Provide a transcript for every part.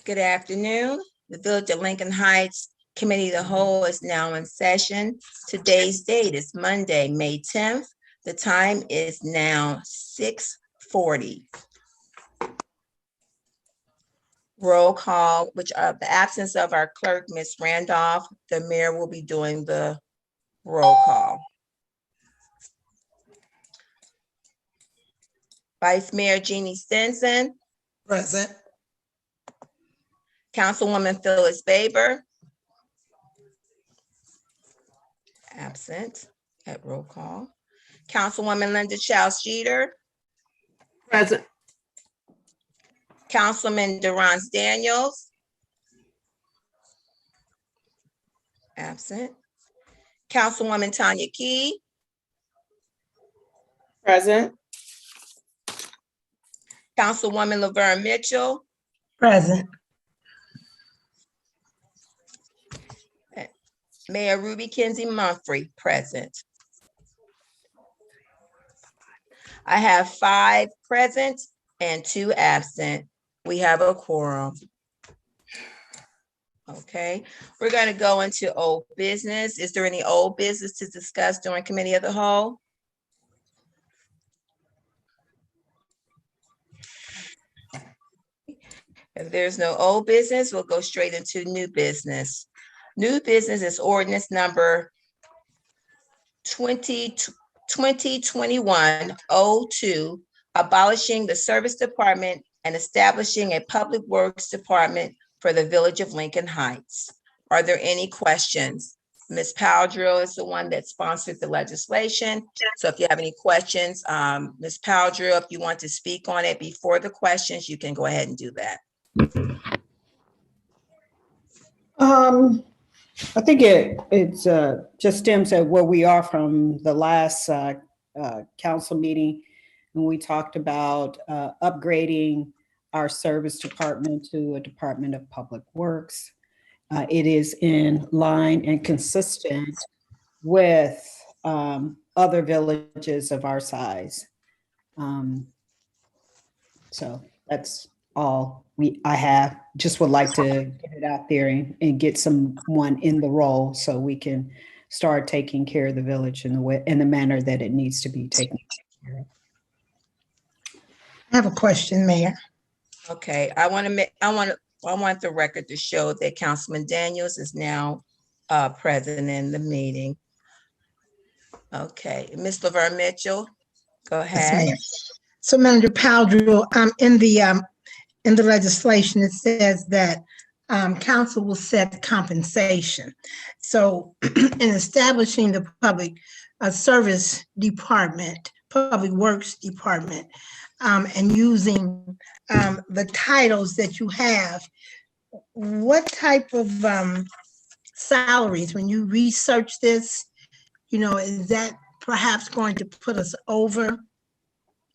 Good afternoon. The Village of Lincoln Heights Committee of the Whole is now in session. Today's date is Monday, May 10th. The time is now 6:40. Roll call, the absence of our clerk, Ms. Randolph, the mayor will be doing the roll call. Vice Mayor Jeannie Stinson. Present. Councilwoman Phyllis Baber. Absent at roll call. Councilwoman Linda Childs Jeter. Present. Councilman Durance Daniels. Absent. Councilwoman Tanya Key. Present. Councilwoman Laverne Mitchell. Present. Mayor Ruby Kinsey Mumphrey, present. I have 5 present and 2 absent. We have a quorum. Okay, we're going to go into old business. Is there any old business to discuss during Committee of the Whole? If there's no old business, we'll go straight into new business. New business is ordinance number 2021-02, abolishing the service department and establishing a public works department for the Village of Lincoln Heights. Are there any questions? Ms. Powdrill is the one that sponsored the legislation. So if you have any questions, Ms. Powdrill, if you want to speak on it before the questions, you can go ahead and do that. I think it's just stems at where we are from the last council meeting when we talked about upgrading our service department to a Department of Public Works. It is in line and consistent with other villages of our size. So that's all I have. Just would like to get it out there and get someone in the role so we can start taking care of the village in the manner that it needs to be taken care of. I have a question, Mayor. Okay, I want the record to show that Councilman Daniels is now present in the meeting. Okay, Ms. Laverne Mitchell, go ahead. Yes, so Manager Powdrill, in the legislation, it says that council will set compensation. So in establishing the public service department, public works department, and using the titles that you have, what type of salaries, when you research this, is that perhaps going to put us over?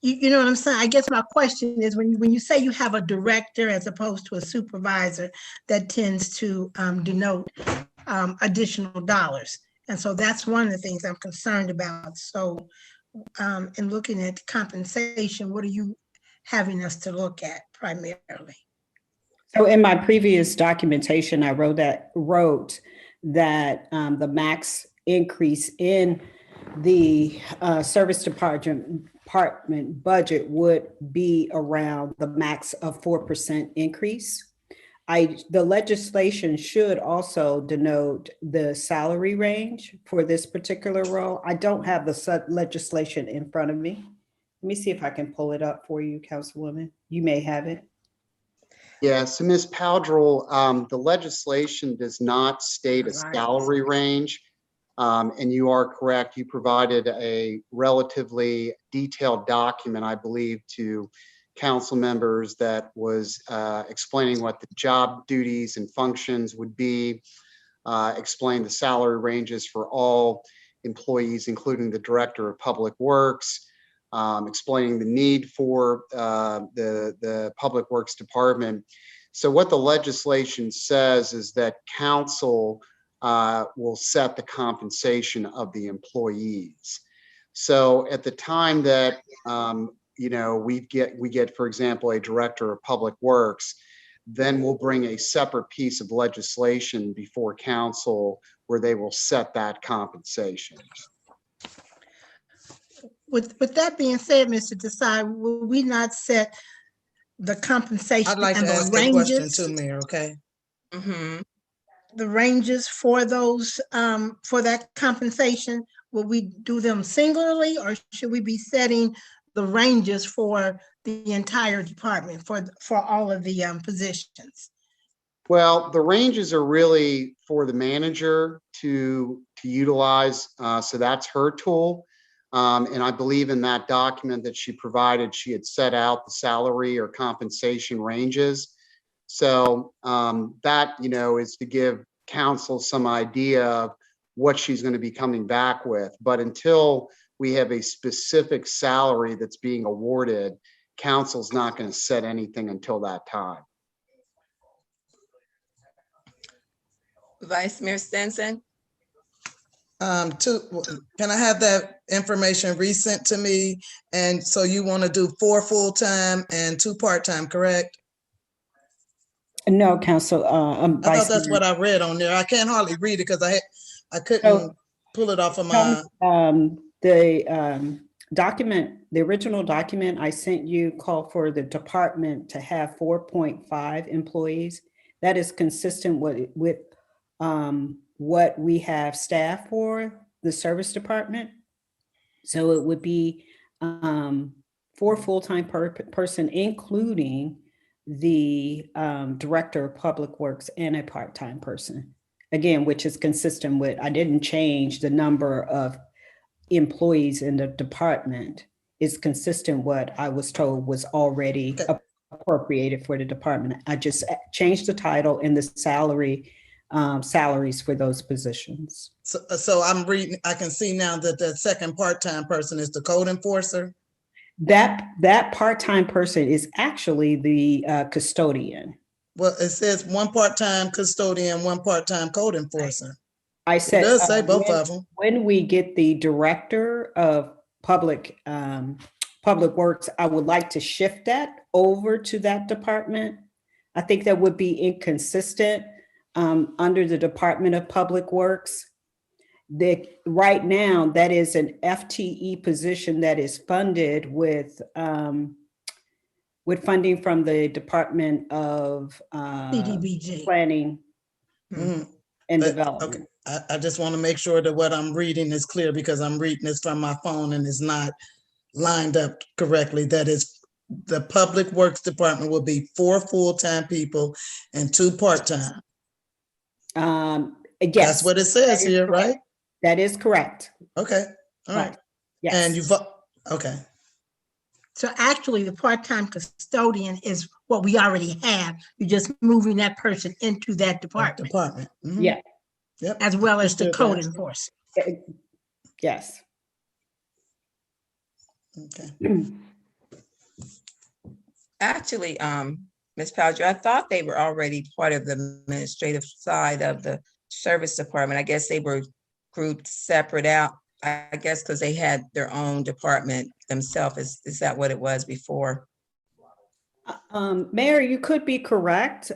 You know what I'm saying? I guess my question is, when you say you have a director as opposed to a supervisor, that tends to denote additional dollars. And so that's one of the things I'm concerned about. So in looking at compensation, what are you having us to look at primarily? So in my previous documentation, I wrote that the max increase in the service department budget would be around the max of 4% increase. The legislation should also denote the salary range for this particular role. I don't have the legislation in front of me. Let me see if I can pull it up for you, Councilwoman. You may have it. Yeah, so Ms. Powdrill, the legislation does not state a salary range. And you are correct. You provided a relatively detailed document, I believe, to council members that was explaining what the job duties and functions would be, explain the salary ranges for all employees, including the Director of Public Works, explaining the need for the Public Works Department. So what the legislation says is that council will set the compensation of the employees. So at the time that we get, for example, a Director of Public Works, then we'll bring a separate piece of legislation before council where they will set that compensation. With that being said, Mr. Desai, will we not set the compensation I'd like and to the ask a question ranges? too, Mayor, okay? Mhm. The ranges for those, for that compensation? Will we do them singularly, or should we be setting the ranges for the entire department, for all of the positions? Well, the ranges are really for the manager to utilize. So that's her tool. And I believe in that document that she provided, she had set out the salary or compensation ranges. So that, is to give council some idea of what she's going to be coming back with. But until we have a specific salary that's being awarded, council's not going to set anything until that time. Vice Mayor Stinson? Can I have that information resent to me? And so you want to do 4 full-time and 2 part-time, correct? No, Council, I thought Vice that's Mayor. what I read on there. I can't hardly read it because I couldn't pull it off of my. The document, the original document I sent you called for the department to have 4.5 employees. That is consistent with what we have staff for the service department. So it would be 4 full-time person, including the director of public works and a part-time person. Again, which is consistent with, I didn't change the number of employees in the department. Is consistent what I was told was already appropriated for the department. I just changed the title and the salaries for those positions. So I'm reading, I can see now that the second part-time person is the code enforcer. That part-time person is actually the custodian. Well, it says 1 part-time custodian, 1 part-time code enforcer. I said, It does say both of them. When we get the director of public works, I would like to shift that over to that department. I think that would be inconsistent under the Department of Public Works. Right now, that is an FTE position that is funded with funding from the Department of CDBG. Planning Mhm. and But, Development. okay, I just want to make sure that what I'm reading is clear because I'm reading this from my phone and it's not lined up correctly. That is, the Public Works Department will be 4 full-time people and 2 part-time. Yes. That's what it says here, correct. right? That is correct. Okay, all right. Yes. And okay. So actually, the part-time custodian is what we already have. You're just moving that person into that department, Mhm. Yeah. Yep. as well as the Understood code that. enforcer. Yes. Okay. Actually, Ms. Powder, I thought they were already part of the administrative side of the service department. I guess they were grouped separate out, I guess, because they had their own department themselves. Is that what it was before? Mayor, you could be correct,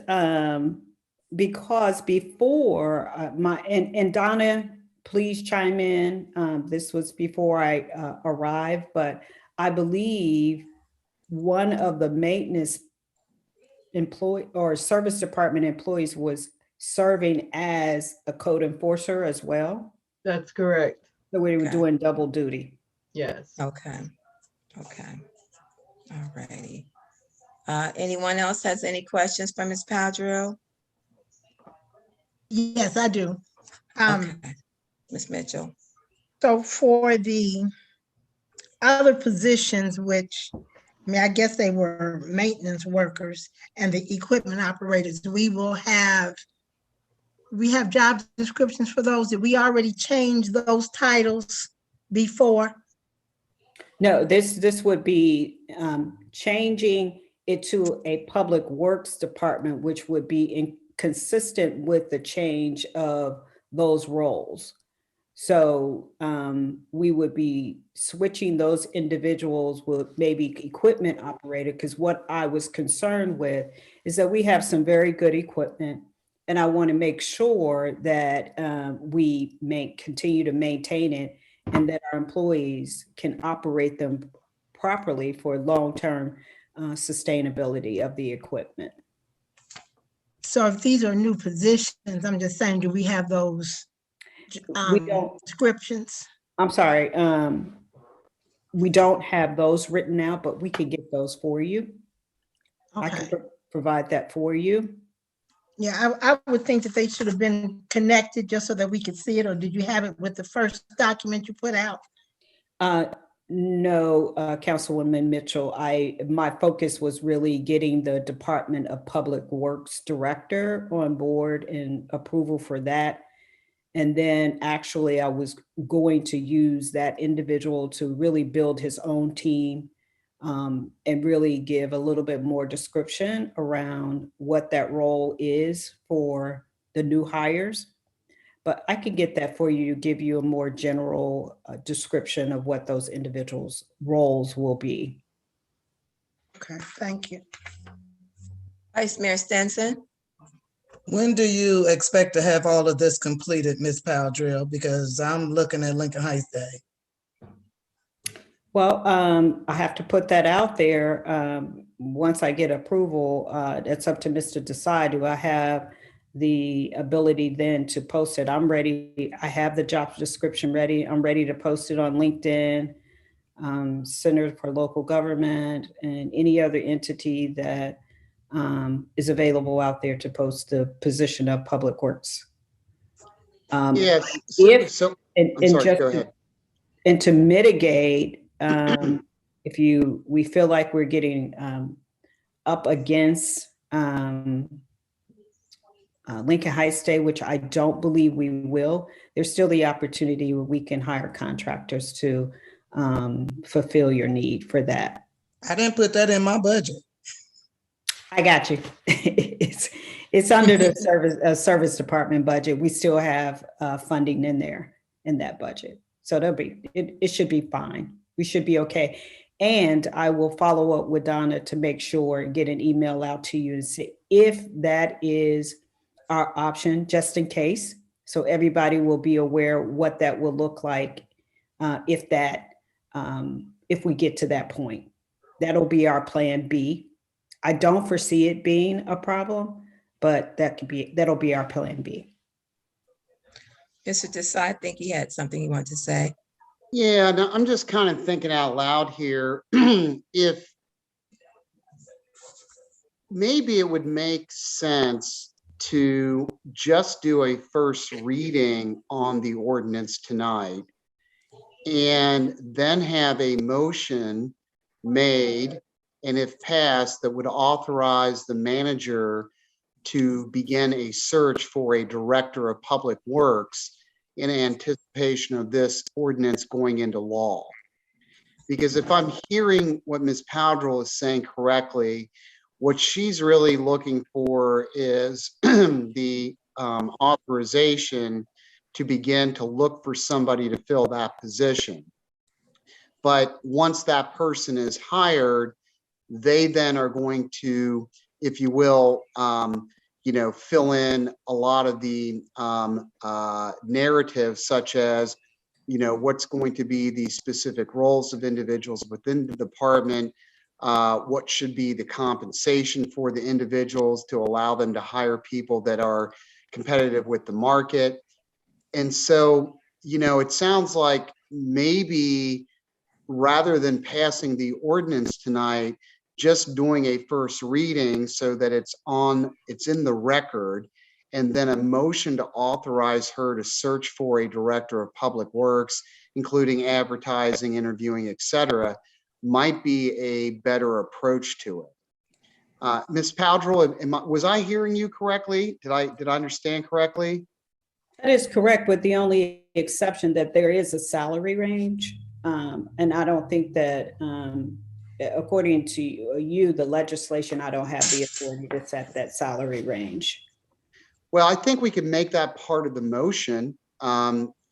because before and Donna, please chime in. This was before I arrived, but I believe one of the maintenance employee or service department employees was serving as a code enforcer as well. That's correct. So we were Okay. doing double duty. Yes. Okay, okay. All righty. Anyone else has any questions for Ms. Powder? Yes, I do. Okay, Ms. Mitchell. So for the other positions, which, I guess they were maintenance workers and the equipment operators, we have job descriptions for those. Did we already change those titles before? No, this would be changing it to a public works department, which would be consistent with the change of those roles. So we would be switching those individuals with maybe equipment operator, because what I was concerned with is that we have some very good equipment, and I want to make sure that we continue to maintain it and that our employees can operate them properly for long-term sustainability of the equipment. So if these are new positions, I'm just saying, do we have those We don't. descriptions? I'm sorry, we don't have those written out, but we can get those for you. I Okay. can provide that for you. Yeah, I would think that they should have been connected just so that we could see it, or did you have it with the first document you put out? No, Councilwoman Mitchell, my focus was really getting the Department of Public Works Director on board and approval for that. And then actually I was going to use that individual to really build his own team and really give a little bit more description around what that role is for the new hires. But I can get that for you to give you a more general description of what those individuals' roles will be. Okay, thank you. Vice Mayor Stinson? When do you expect to have all of this completed, Ms. Powdrill? Because I'm looking at Lincoln Heights Day. Well, I have to put that out there. Once I get approval, it's up to Mr. Desai. Do I have the ability then to post it? I'm ready. I have the job description ready. I'm ready to post it on LinkedIn, Center for Local Government, and any other entity that is available out there to post the position of Public Works. Yes. I'm sorry, go ahead. And to mitigate, if we feel like we're getting up against Lincoln Heights Day, which I don't believe we will, there's still the opportunity where we can hire contractors to fulfill your need for that. I didn't put that in my budget. I got you. It's under the service department budget. We still have funding in there in that budget. So it should be fine. We should be okay. And I will follow up with Donna to make sure and get an email out to you and see if that is our option, just in case. So everybody will be aware what that will look like if we get to that point. That'll be our plan B. I don't foresee it being a problem, but that'll be our plan B. Mr. Desai, I think he had something he wanted to say. Yeah, no, I'm just kind of thinking out loud here. If maybe it would make sense to just do a first reading on the ordinance tonight and then have a motion made, and if passed, that would authorize the manager to begin a search for a director of public works in anticipation of this ordinance going into law. Because if I'm hearing what Ms. Powdrill is saying correctly, what she's really looking for is the authorization to begin to look for somebody to fill that position. But once that person is hired, they then are going to, if you will, fill in a lot of the narratives, such as, what's going to be the specific roles of individuals within the department, what should be the compensation for the individuals to allow them to hire people that are competitive with the market. And so, it sounds like maybe rather than passing the ordinance tonight, just doing a first reading so that it's in the record, and then a motion to authorize her to search for a director of public works, including advertising, interviewing, etc., might be a better approach to it. Ms. Powdrill, was I hearing you correctly? Did I understand correctly? That is correct, with the only exception that there is a salary range. And I don't think that, according to you, the legislation, I don't have the authority to set that salary range. Well, I think we can make that part of the motion.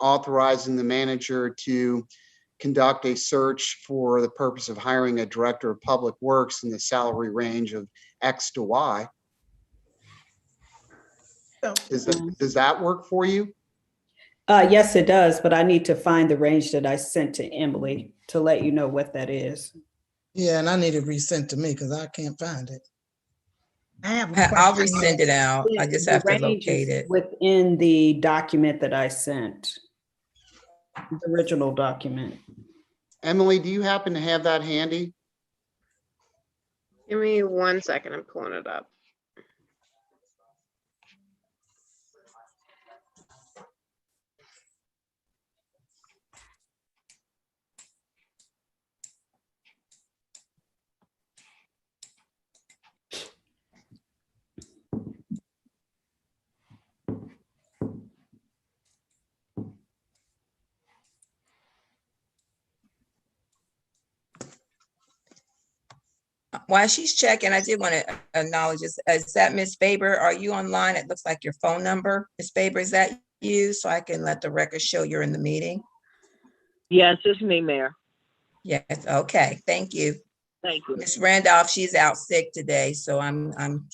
authorizing the manager to conduct a search for the purpose of hiring a director of public works in the salary range of X to Y. So, Does that work for you? Yes, it does, but I need to find the range that I sent to Emily to let you know what that is. Yeah, and I need it resent to me because I can't find it. I have a I'll question. resend it out. I just The have to range is locate it. within the document that I sent, the original document. Emily, do you happen to have that handy? Give me 1 second. I'm pulling it up. While she's checking, I did want to acknowledge this. Is that Ms. Faber? Are you online? It looks like your phone number. Ms. Faber, is that you? So I can let the record show you're in the meeting? Yes, it's me, Mayor. Yes, okay, thank you. Thank you. Ms. Randolph, she's out sick today, so I'm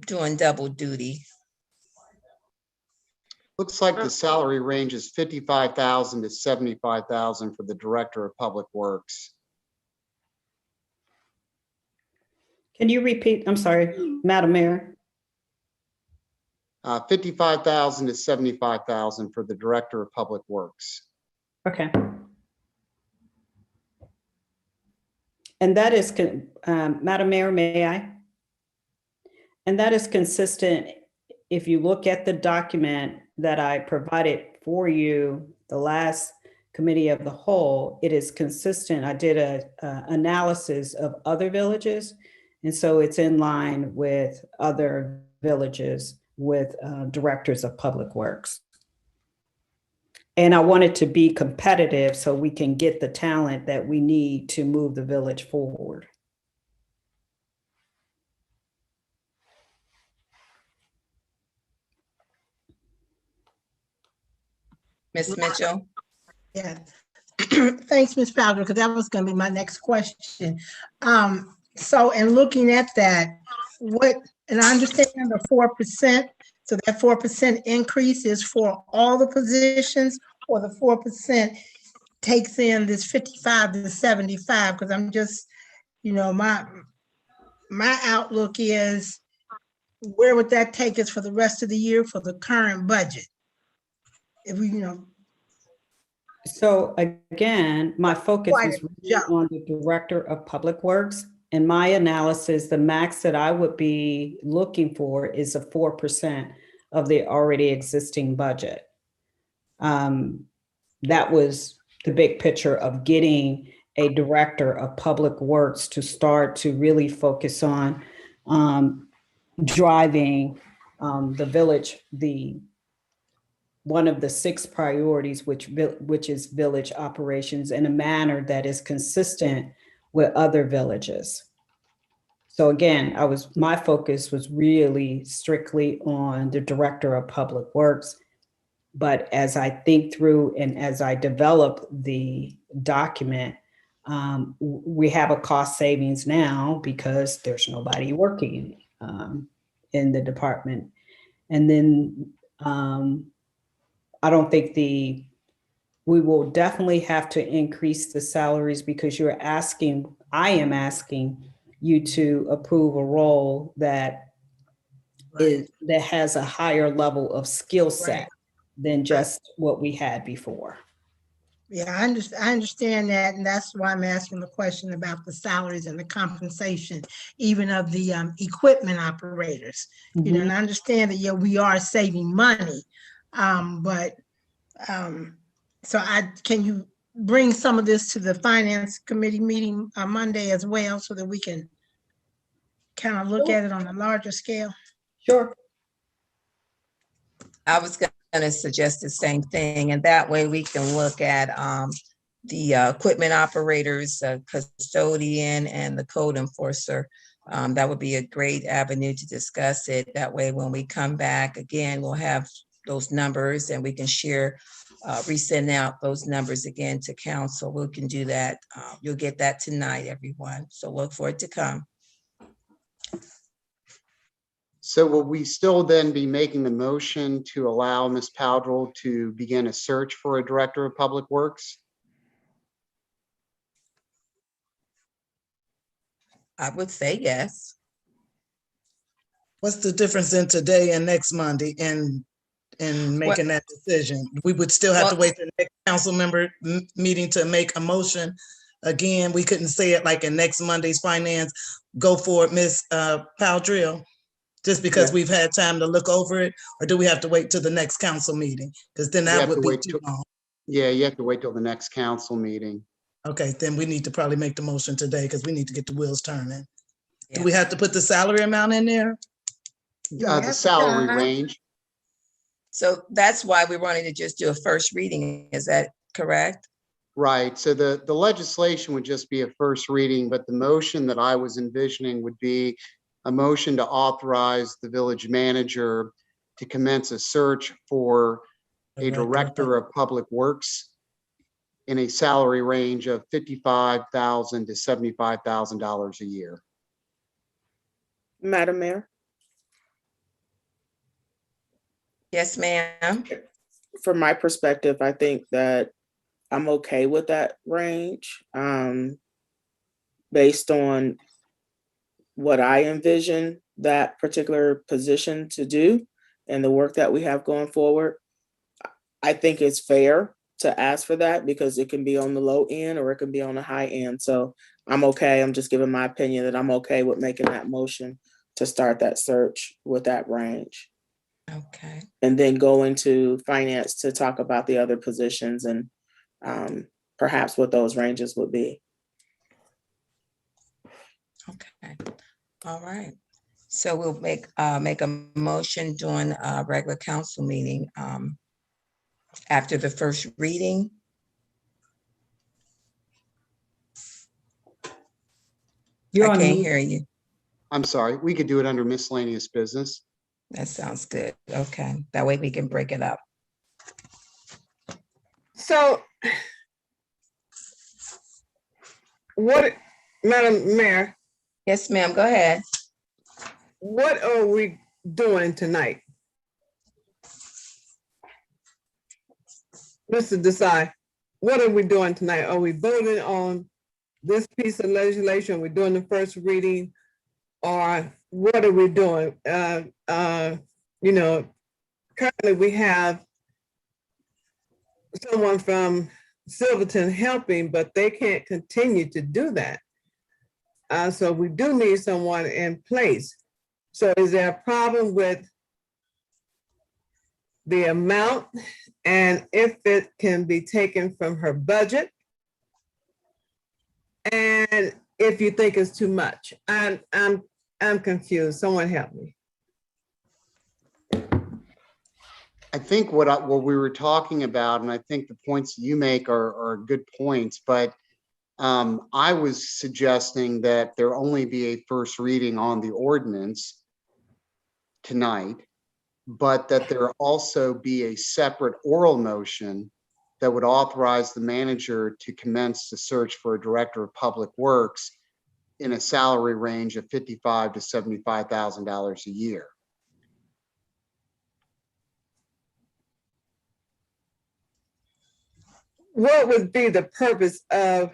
doing double duty. Looks like the salary range is 55,000 to 75,000 for the director of public works. Can you repeat? I'm sorry, Madam Mayor. 55,000 to 75,000 for the director of public works. Okay. And that is, Madam Mayor, may I? And that is consistent. If you look at the document that I provided for you, the last committee of the whole, it is consistent. I did a analysis of other villages. And so it's in line with other villages with directors of public works. And I wanted to be competitive so we can get the talent that we need to move the village forward. Ms. Mitchell? Yeah. Thanks, Ms. Fowler, because that was going to be my next question. So in looking at that, and I understand the 4%, so that 4% increase is for all the positions, or the 4% takes in this 55 to 75? Because I'm just, my outlook is, where would that take us for the rest of the year for the current budget? If we, So again, my focus Quite was a really jump. on the director of public works. In my analysis, the max that I would be looking for is a 4% of the already existing budget. That was the big picture of getting a director of public works to start to really focus on driving the village, one of the 6 priorities, which is village operations, in a manner that is consistent with other villages. So again, my focus was really strictly on the director of public works. But as I think through and as I develop the document, we have a cost savings now because there's nobody working in the department. And then I don't think we will definitely have to increase the salaries because I am asking you to approve a role that has a higher level of skill set than just what we had before. Yeah, I understand that, and that's why I'm asking the question about the salaries and the compensation, even of the equipment operators. Mhm. And I understand that, yeah, we are saving money, but can you bring some of this to the finance committee meeting on Monday as well, so that we can kind of look at it on a larger scale? Sure. I was gonna suggest the same thing, and that way we can look at the equipment operators, custodian, and the code enforcer. That would be a great avenue to discuss it. That way, when we come back again, we'll have those numbers and we can share resend out those numbers again to council. We can do that. You'll get that tonight, everyone. So look for it to come. So will we still then be making the motion to allow Ms. Powdrell to begin a search for a Director of Public Works? I would say yes. What's the difference in today and next Monday in making that decision? We would still have to wait for the next council member meeting to make a motion. Again, we couldn't say it like in next Monday's finance. Go for it, Ms. Powdrell, just because Yeah. we've had time to look over it, or do we have to wait till the next council meeting? Because then You that have would to be wait too till- long. Yeah, you have to wait till the next council meeting. Okay, then we need to probably make the motion today because we need to get the wheels turning. Do Yeah. we have to put the salary amount in there? The salary range. So that's why we wanted to just do a first reading. Is that correct? Right, so the legislation would just be a first reading, but the motion that I was envisioning would be a motion to authorize the village manager to commence a search for a Director of Public Works in a salary range of $55,000 to $75,000 a year. Madam Mayor, Yes, ma'am. from my perspective, I think that I'm okay with that range, based on what I envision that particular position to do and the work that we have going forward. I think it's fair to ask for that because it can be on the low end or it can be on the high end. So I'm okay. I'm just giving my opinion that I'm okay with making that motion to start that search with that range. Okay. And then go into finance to talk about the other positions and perhaps what those ranges would be. Okay. All right. So we'll make a motion during a regular council meeting after the first reading. You're I on can't mute. hear you. I'm sorry, we could do it under miscellaneous business. That sounds good. Okay. That way we can break it up. So, what, Madam Mayor, Yes, ma'am. Go ahead. what are we doing tonight? Mr. Desai, what are we doing tonight? Are we voting on this piece of legislation? We're doing the first reading? Or what are we doing? You know, currently we have someone from Silverton helping, but they can't continue to do that. So we do need someone in place. So is there a problem with the amount and if it can be taken from her budget? And if you think it's too much? I'm confused. Someone help me. I think what we were talking about, and I think the points you make are good points, but I was suggesting that there only be a first reading on the ordinance tonight, but that there also be a separate oral motion that would authorize the manager to commence the search for a Director of Public Works in a salary range of $55,000 to $75,000 a year. What would be the purpose of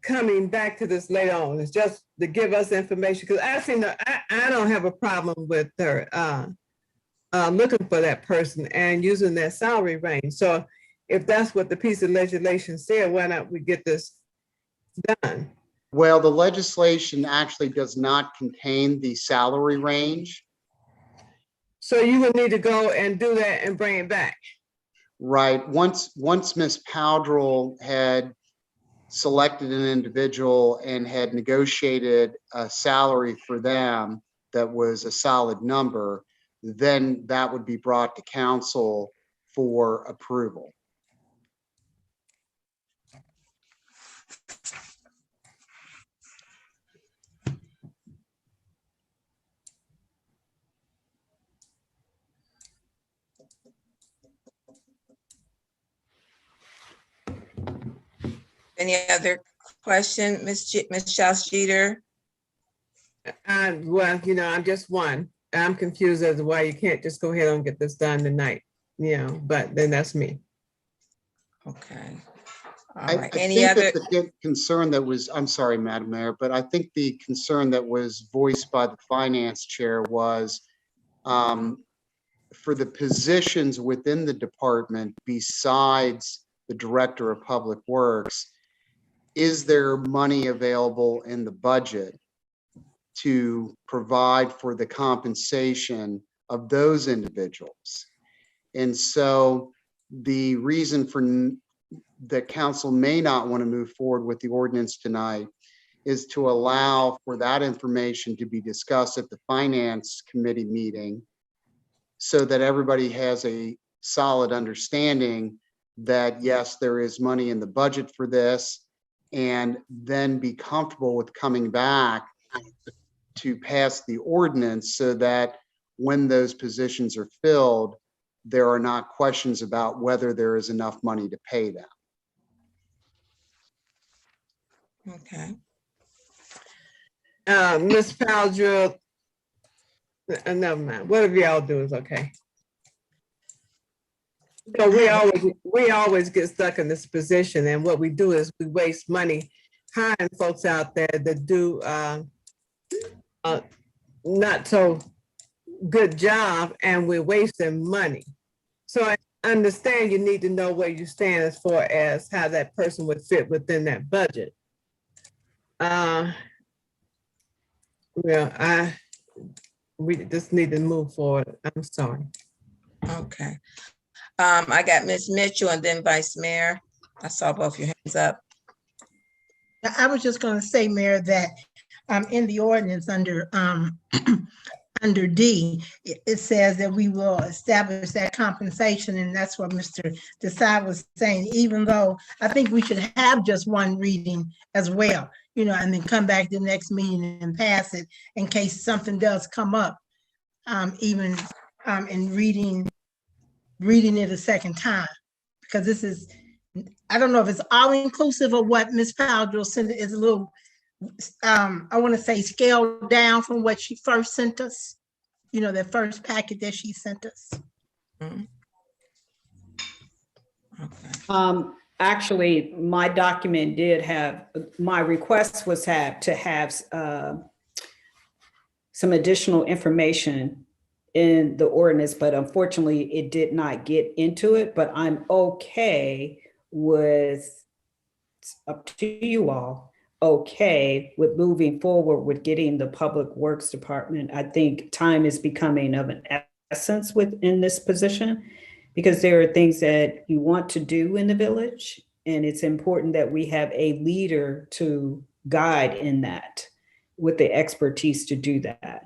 coming back to this later on? It's just to give us information, because I don't have a problem with her looking for that person and using that salary range. So if that's what the piece of legislation said, why not we get this done? Well, the legislation actually does not contain the salary range. So you would need to go and do that and bring it back. Right. Once Ms. Powdrell had selected an individual and had negotiated a salary for them that was a solid number, then that would be brought to council for approval. Any other question, Ms. Charles Jeter? Well, I'm just one. I'm confused as to why you can't just go ahead and get this done tonight, but then that's me. Okay. I All right. think Any other? that the concern that was, I'm sorry, Madam Mayor, but I think the concern that was voiced by the finance chair was for the positions within the department besides the director of public works, is there money available in the budget to provide for the compensation of those individuals? And so the reason for that council may not want to move forward with the ordinance tonight is to allow for that information to be discussed at the finance committee meeting so that everybody has a solid understanding that yes, there is money in the budget for this, and then be comfortable with coming back to pass the ordinance so that when those positions are filled, there are not questions about whether there is enough money to pay them. Okay. Ms. Powell, never mind. Whatever y'all do is okay. So we always get stuck in this position, and what we do is we waste money hiring folks out there that do not so good job, and we're wasting money. So I understand you need to know where you stand as far as how that person would fit within that budget. We just need to move forward. I'm sorry. Okay. I got Ms. Mitchell and then Vice Mayor. I saw both your hands up. I was just going to say, Mayor, that in the ordinance under under D, it says that we will establish that compensation, and that's what Mr. Desai was saying, even though I think we should have just one reading as well, and then come back to the next meeting and pass it in case something does come up, even in reading it a second time, because this is, I don't know if it's all inclusive of what Ms. Powell sent is a little, I want to say scaled down from what she first sent us, that first packet that she sent us. Mhm. Okay. Actually, my document did have, my request was to have some additional information in the ordinance, but unfortunately it did not get into it, but I'm okay with, it's up to you all, okay with moving forward with getting the Public Works Department. I think time is becoming of an essence within this position because there are things that you want to do in the village, and it's important that we have a leader to guide in that with the expertise to do that.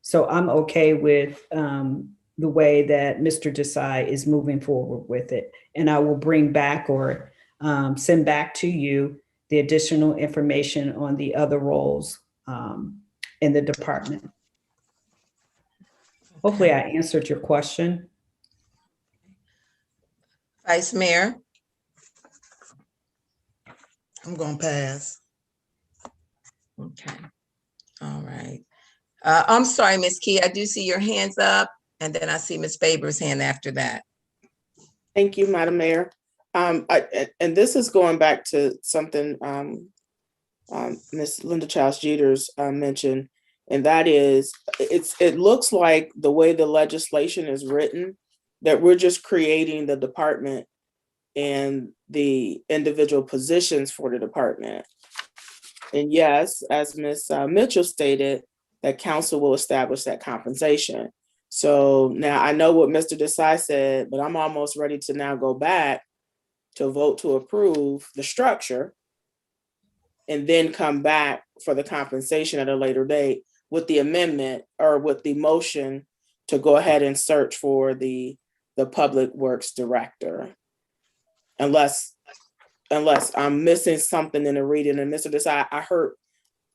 So I'm okay with the way that Mr. Desai is moving forward with it. And I will bring back or send back to you the additional information on the other roles in the department. Hopefully I answered your question. Vice Mayor. I'm gonna pass. Okay. All right. I'm sorry, Ms. Key, I do see your hands up, and then I see Ms. Faber's hand after that. Thank you, Madam Mayor. And this is going back to something Ms. Linda Childs Jeters mentioned, and that is, it looks like the way the legislation is written, that we're just creating the department and the individual positions for the department. And yes, as Ms. Mitchell stated, that council will establish that compensation. So now I know what Mr. Desai said, but I'm almost ready to now go back to vote to approve the structure and then come back for the compensation at a later date with the amendment or with the motion to go ahead and search for the Public Works Director. Unless I'm missing something in the reading. And Mr. Desai,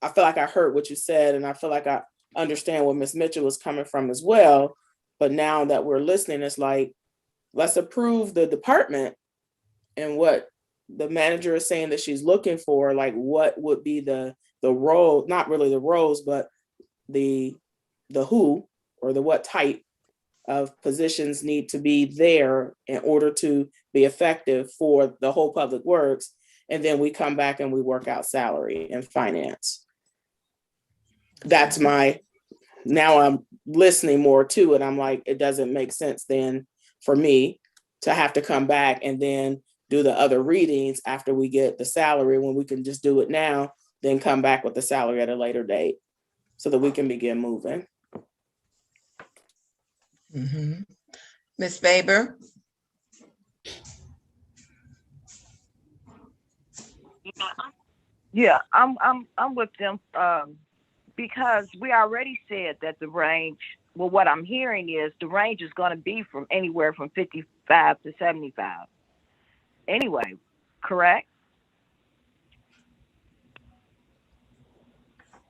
I feel like I heard what you said, and I feel like I understand where Ms. Mitchell was coming from as well. But now that we're listening, it's like, let's approve the department and what the manager is saying that she's looking for, like, what would be the role, not really the roles, but the who or the what type of positions need to be there in order to be effective for the whole public works. And then we come back and we work out salary and finance. That's now I'm listening more to it. I'm like, it doesn't make sense then for me to have to come back and then do the other readings after we get the salary, when we can just do it now, then come back with the salary at a later date so that we can begin moving. Ms. Faber? Yeah, I'm with them, because we already said that the range, well, what I'm hearing is the range is going to be from anywhere from 55 to 75. Anyway, correct?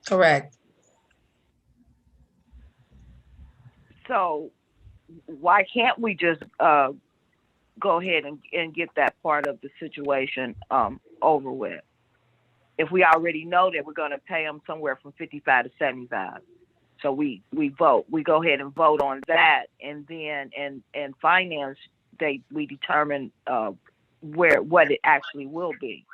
Correct. So why can't we just go ahead and get that part of the situation over with? If we already know that we're going to pay them somewhere from 55 to 75. So we vote, we go ahead and vote on that, and then and finance, we determine what it actually will be.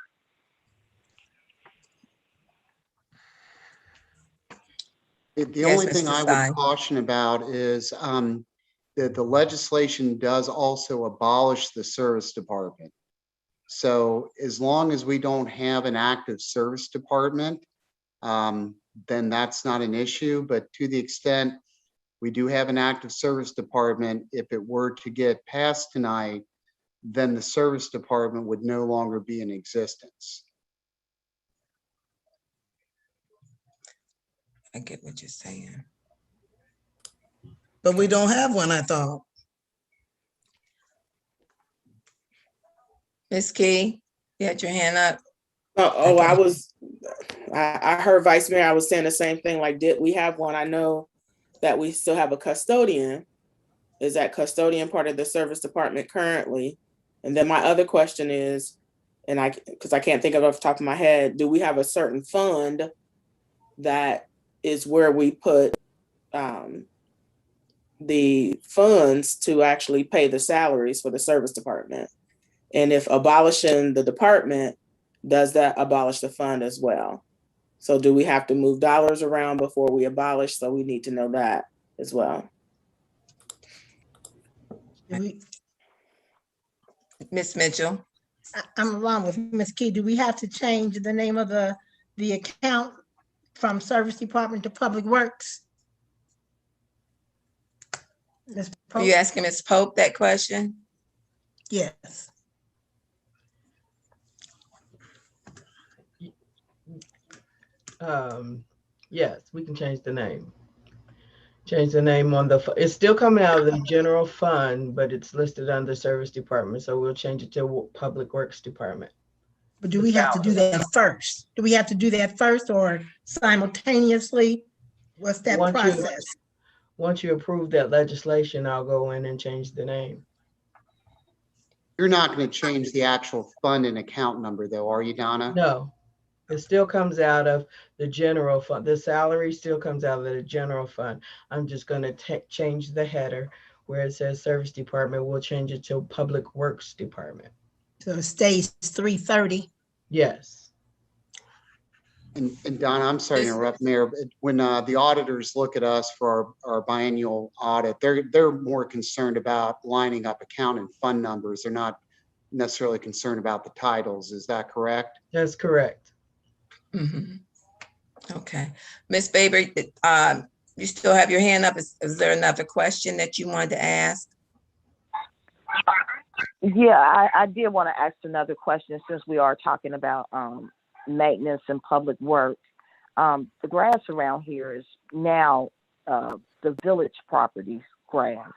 The Yes, only thing Mr. I Stein. would caution about is that the legislation does also abolish the service department. So as long as we don't have an active service department, then that's not an issue. But to the extent we do have an active service department, if it were to get passed tonight, then the service department would no longer be in existence. I get what you're saying. But we don't have one, I thought. Ms. Key, you had your hand up? I heard Vice Mayor, I was saying the same thing, like, did we have one? I know that we still have a custodian. Is that custodian part of the service department currently? And then my other question is, because I can't think of it off the top of my head, do we have a certain fund that is where we put the funds to actually pay the salaries for the service department? And if abolishing the department, does that abolish the fund as well? So do we have to move dollars around before we abolish? So we need to know that as well. Ms. Mitchell? I'm along with Ms. Key. Do we have to change the name of the account from Service Department to Public Works? Ms. Are Pope? you asking Ms. Pope that question? Yes. Yes, we can change the name. Change the name on it's still coming out of the general fund, but it's listed under Service Department. So we'll change it to Public Works Department. But do we have to do that first? Do we have to do that first or simultaneously? What's that process? Once you approve that legislation, I'll go in and change the name. You're not going to change the actual fund and account number though, are you, Donna? No, it still comes out of the general fund. The salary still comes out of the general fund. I'm just going to change the header where it says Service Department. We'll change it to Public Works Department. So it stays 330. Yes. And Donna, I'm sorry to interrupt, Mayor, but when the auditors look at us for our biannual audit, they're more concerned about lining up account and fund numbers. They're not necessarily concerned about the titles. Is that correct? That's correct. Mm-hmm. Okay. Ms. Faber, you still have your hand up. Is there another question that you wanted to ask? Yeah, I did want to ask another question since we are talking about maintenance and public work. The grass around here is now, the village properties grass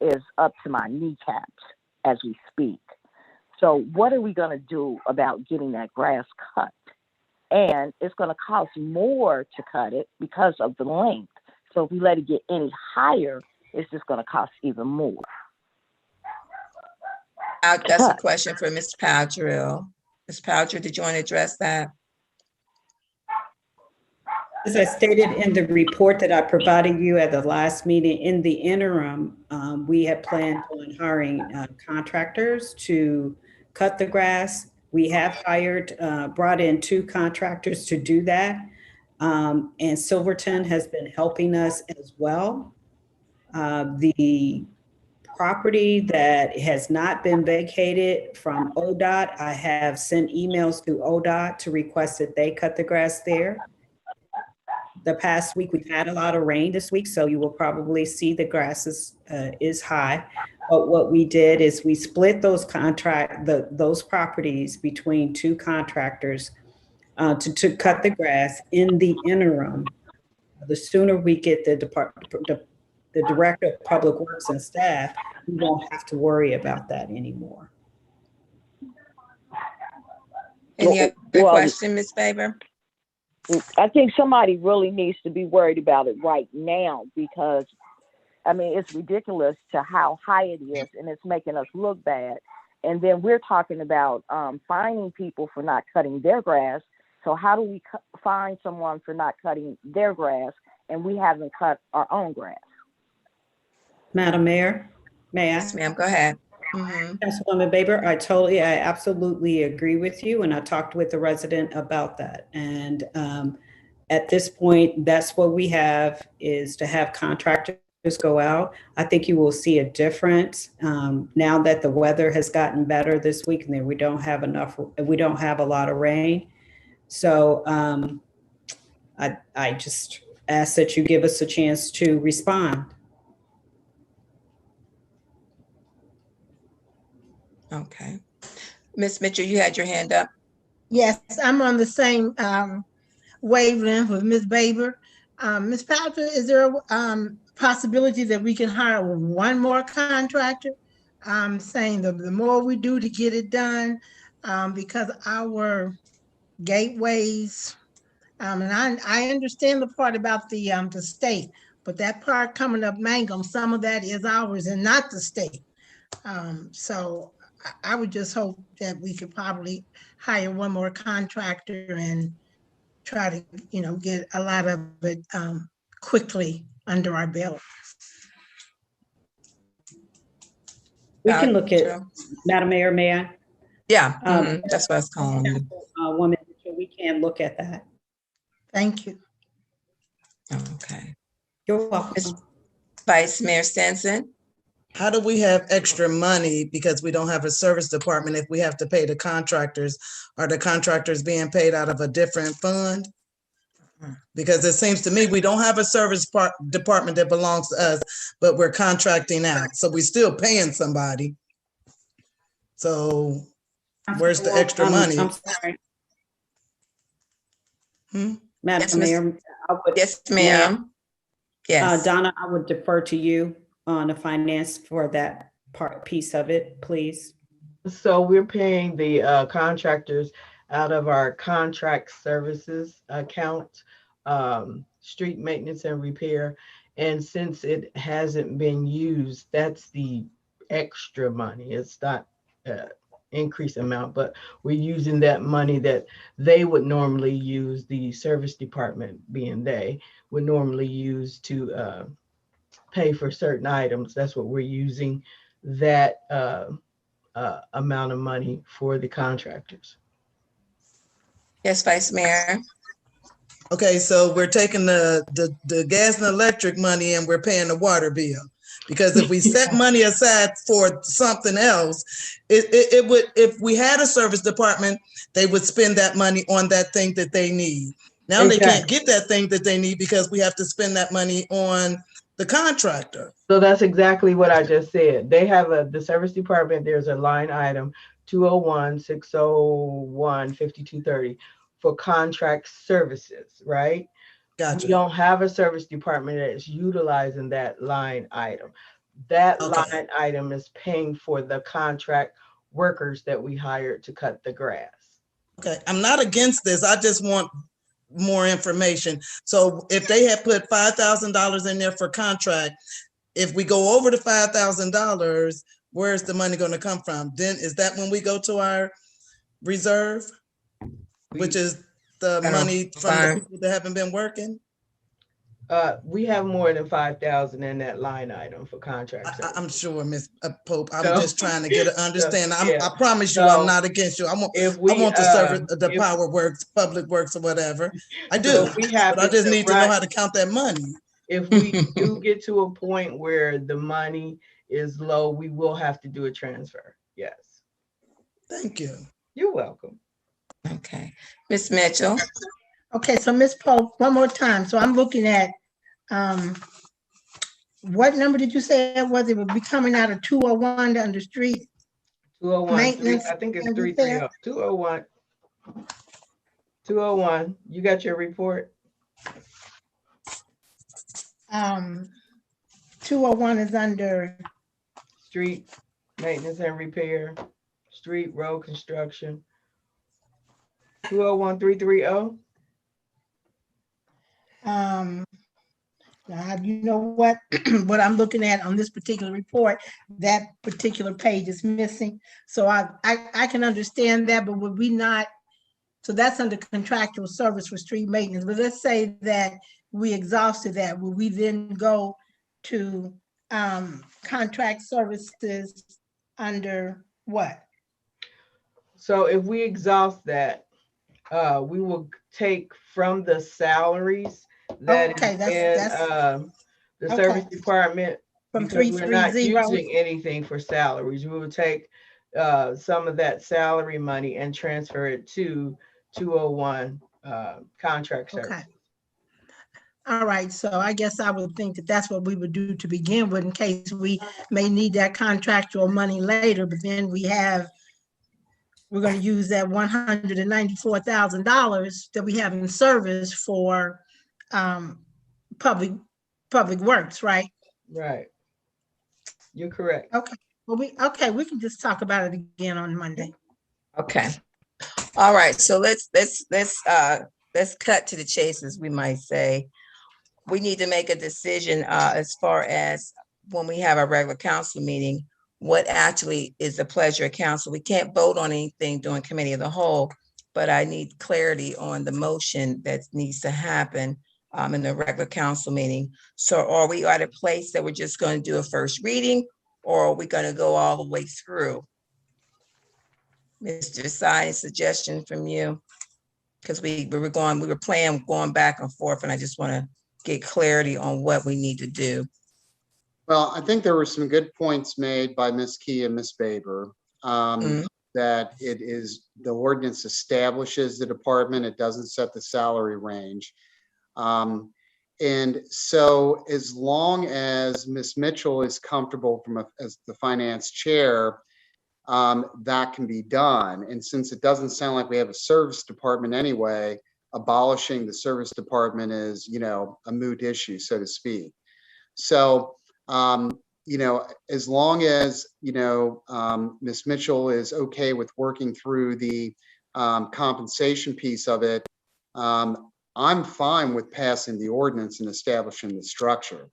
is up to my kneecaps as we speak. So what are we going to do about getting that grass cut? And it's going to cost more to cut it because of the length. So if we let it get any higher, it's just going to cost even more. That's a question for Ms. Powdrill. Ms. Powder, did you want to address that? As I stated in the report that I provided you at the last meeting, in the interim, we had planned on hiring contractors to cut the grass. We have brought in 2 contractors to do that. And Silverton has been helping us as well. The property that has not been vacated from ODOT, I have sent emails to ODOT to request that they cut the grass there. The past week, we've had a lot of rain this week, so you will probably see the grass is high. But what we did is we split those properties between 2 contractors to cut the grass in the interim. The sooner we get the Director of Public Works and staff, we won't have to worry about that anymore. Any other question, Ms. Faber? I think somebody really needs to be worried about it right now, because I mean, it's ridiculous to how high it is, and it's making us look bad. And then we're talking about fining people for not cutting their grass. So how do we fine someone for not cutting their grass, and we haven't cut our own grass? Madam Mayor, may I? Yes, ma'am, go ahead. Mhm. Councilwoman Baber, I absolutely agree with you. And I talked with the resident about that. And at this point, that's what we have, is to have contractors go out. I think you will see a difference now that the weather has gotten better this week, and then we don't have a lot of rain. So I just ask that you give us a chance to respond. Okay. Ms. Mitchell, you had your hand up. Yes, I'm on the same wavelength with Ms. Baber. Ms. Powder, is there a possibility that we can hire one more contractor? Saying the more we do to get it done, because our gateways, and I understand the part about the state, but that part coming up Mangum, some of that is ours and not the state. So I would just hope that we could probably hire one more contractor and try to, get a lot of it quickly under our belt. We can look at, Madam Mayor, may I? Yeah, that's what I was calling you. Woman, we can look at that. Thank you. Okay. You're welcome. Ms. Vice Mayor Stenson? How do we have extra money because we don't have a service department if we have to pay the contractors? Are the contractors being paid out of a different fund? Because it seems to me we don't have a service department that belongs to us, but we're contracting out. So we're still paying somebody. So where's the extra money? I'm sorry. Madam Yes, Mayor. Yes, ma'am. Yes. Donna, I would defer to you on the finance for that piece of it, please. So we're paying the contractors out of our contract services account, street maintenance and repair. And since it hasn't been used, that's the extra money. It's not increased amount, but we're using that money that they would normally use, the service department being they would normally use to pay for certain items. That's what we're using that amount of money for the contractors. Yes, Vice Mayor. Okay, so we're taking the gas and electric money and we're paying the water bill. Because if we set money aside for something else, it would, if we had a service department, they would spend that money on that thing that they need. Now They can't get that thing that they need because we have to spend that money on the contractor. So that's exactly what I just said. They have the service department, there's a line item 201-601-5230 for contract services, right? Gotcha. We don't have a service department that is utilizing that line item. That line item is paying for the contract workers that we hired to cut the grass. Okay, I'm not against this. I just want more information. So if they had put $5,000 in there for contract, if we go over the $5,000, where's the money going to come from? Then is that when we go to our reserve, which is the money from the fine. people that haven't been working? We have more than 5,000 in that line item for contract service. I'm sure, Ms. Pope. I'm So- just trying to get an understanding. yeah. I promise you, So, I'm not against you. I want the service, the if- power works, public works, or whatever. I do, So we have but I just need to know run- how to count that money. If we do get to a point where the money is low, we will have to do a transfer. Yes. Thank you. You're welcome. Okay, Ms. Mitchell, Okay, so Ms. Pope, one more time. So I'm looking at, what number did you say it was? It would be coming out of 201 under street 201, maintenance. I think it's and 330. repair? 201. 201. You got your report? 201 is under, Street maintenance and repair, street road construction. 201-330. now, you know what, what I'm looking at on this particular report, that particular page is missing. So I can understand that, but would we not, so that's under contractual service for street maintenance, but let's say that we exhausted that, will we then go to contract services under what? So if we exhaust that, we will take from the salaries that Okay, is that's in the okay. service department, From because we're not 330. using anything for salaries. We will take some of that salary money and transfer it to 201 contract Okay. service. All right, so I guess I would think that that's what we would do to begin with in case we may need that contractual money later, but then we're going to use that $194,000 that we have in service for public works, right? Right. You're correct. Well, we can just talk about it again on Monday. okay. All right, so let's cut to the chase, as we might say. We need to make a decision as far as when we have our regular council meeting, what actually is the pleasure of council. We can't vote on anything during committee of the whole, but I need clarity on the motion that needs to happen in the regular council meeting. So are we at a place that we're just going to do a first reading, or are we going to go all the way through? Mr. Sy, suggestion from you? Because we were planning going back and forth, and I just want to get clarity on what we need to do. Well, I think there were some good points made by Ms. Key and Ms. Baber, that it is, the ordinance establishes the department, it doesn't set the salary range. And so as long as Ms. Mitchell is comfortable as the finance chair, that can be done. And since it doesn't sound like we have a service department anyway, abolishing the service department is, a moot issue, so to speak. So, as long as, Ms. Mitchell is okay with working through the compensation piece of it, I'm fine with passing the ordinance and establishing the structure.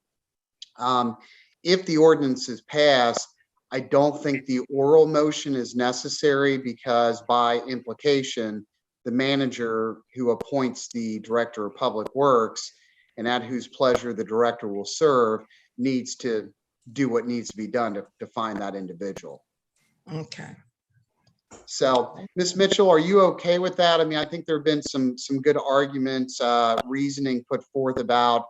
If the ordinance is passed, I don't think the oral motion is necessary, because by implication, the manager who appoints the director of public works and at whose pleasure the director will serve needs to do what needs to be done to find that individual. Okay. So, Ms. Mitchell, are you okay with that? I mean, I think there have been some good arguments, reasoning put forth about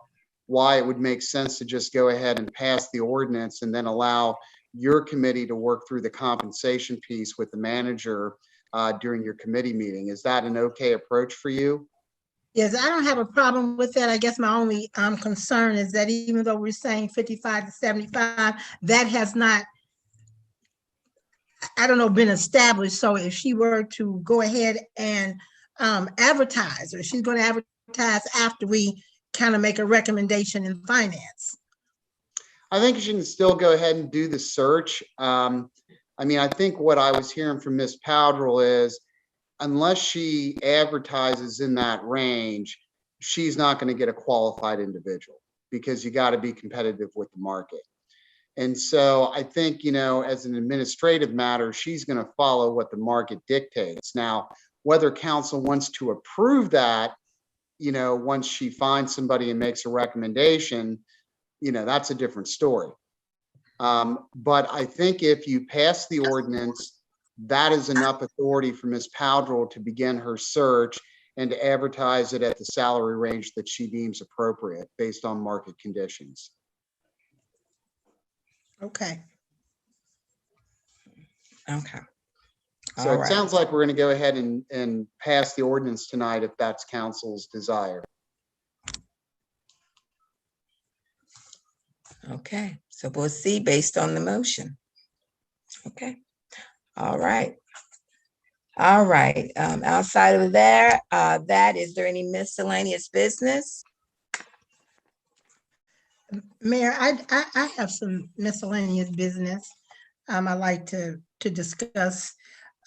why it would make sense to just go ahead and pass the ordinance and then allow your committee to work through the compensation piece with the manager during your committee meeting. Is that an okay approach for you? Yes, I don't have a problem with that. I guess my only concern is that even though we're saying 55 to 75, that has not, I don't know, been established. So if she were to go ahead and advertise, or she's going to advertise after we kind of make a recommendation in finance. I think you can still go ahead and do the search. I mean, I think what I was hearing from Ms. Powdrell is, unless she advertises in that range, she's not going to get a qualified individual, because you got to be competitive with the market. And so I think, as an administrative matter, she's going to follow what the market dictates. Now, whether council wants to approve that, once she finds somebody and makes a recommendation, that's a different story. But I think if you pass the ordinance, that is enough authority for Ms. Powdrell to begin her search and to advertise it at the salary range that she deems appropriate based on market conditions. Okay. Okay. So All it right. sounds like we're going to go ahead and pass the ordinance tonight if that's council's desire. Okay, so we'll see based on the motion. Okay, all right. All right, outside of that, is there any miscellaneous business? Mayor, I have some miscellaneous business I'd like to discuss.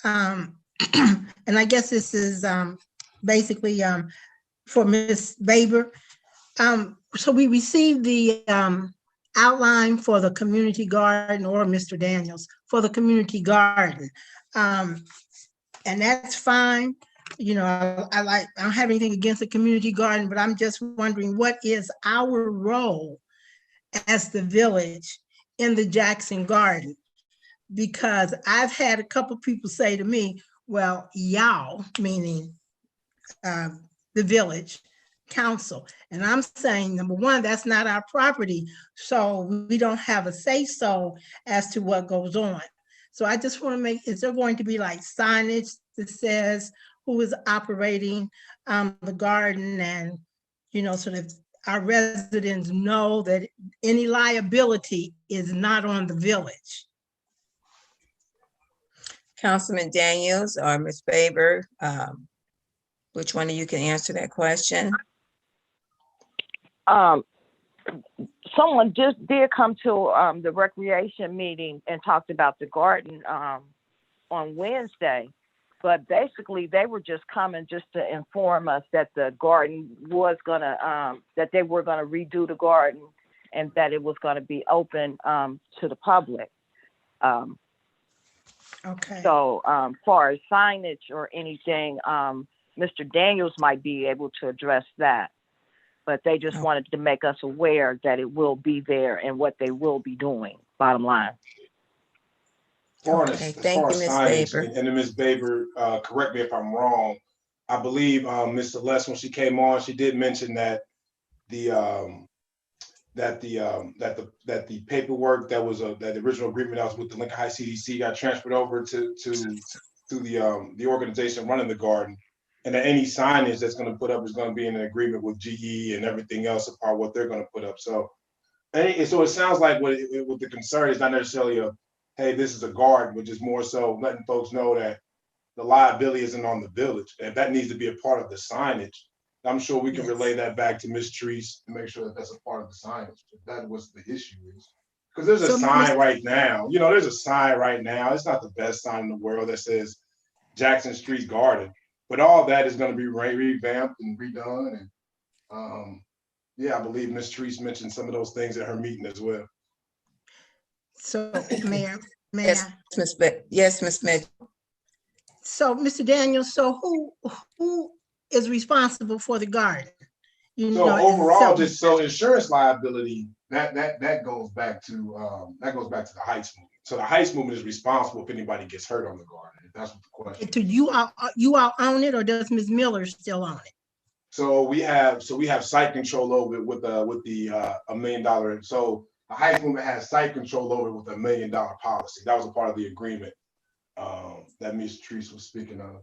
And I guess this is basically for Ms. Baber. So we received the outline for the community garden, or Mr. Daniels, for the community garden. And that's fine. I don't have anything against the community garden, but I'm just wondering, what is our role as the village in the Jackson Garden? Because I've had a couple people say to me, well, y'all, meaning the village council. And I'm saying, number one, that's not our property. So we don't have a say-so as to what goes on. So I just want to is there going to be like signage that says who is operating the garden, and, so that our residents know that any liability is not on the village? Councilman Daniels or Ms. Baber, which one of you can answer that question? Someone just did come to the recreation meeting and talked about the garden on Wednesday, but basically they were just coming just to inform us that the garden was gonna that they were gonna redo the garden and that it was gonna be open to the public. Okay. So far as signage or anything, Mr. Daniels might be able to address that. But they just wanted to make us aware that it will be there and what they will be doing, bottom line. Okay, thank you, Ms. Baber. And then Ms. Baber, correct me if I'm wrong, I believe Ms. Celeste, when she came on, she did mention that the paperwork that was that the original agreement that was with the Lincoln Heights CDC got transferred over to the organization running the garden. And that any signage that's going to put up is going to be in an agreement with GE and everything else about what they're going to put up. So it sounds like what the concern is not necessarily hey, this is a garden, but just more so letting folks know that the liability isn't on the village. And that needs to be a part of the signage. I'm sure we can relay that back to Ms. Treese and make sure that that's a part of the signage. If that was the issue is. Because there's a sign right now. There's a sign right now. It's not the best sign in the world that says Jackson Street Garden. But all that is going to be revamped and redone. And I believe Ms. Treese mentioned some of those things at her meeting as well. So, Mayor, Yes, Ms. Mitchell. So, Mr. Daniels, so who is responsible for the garden? Overall, just so insurance liability, that goes back to the Heights movement. So the Heights movement is responsible if anybody gets hurt on the garden. If that's what the question. Do you all own it, or does Ms. Miller still own it? So we have site control over it with the $1 million. So the Heights movement has site control over it with $1 million policy. That was a part of the agreement that Ms. Treese was speaking of.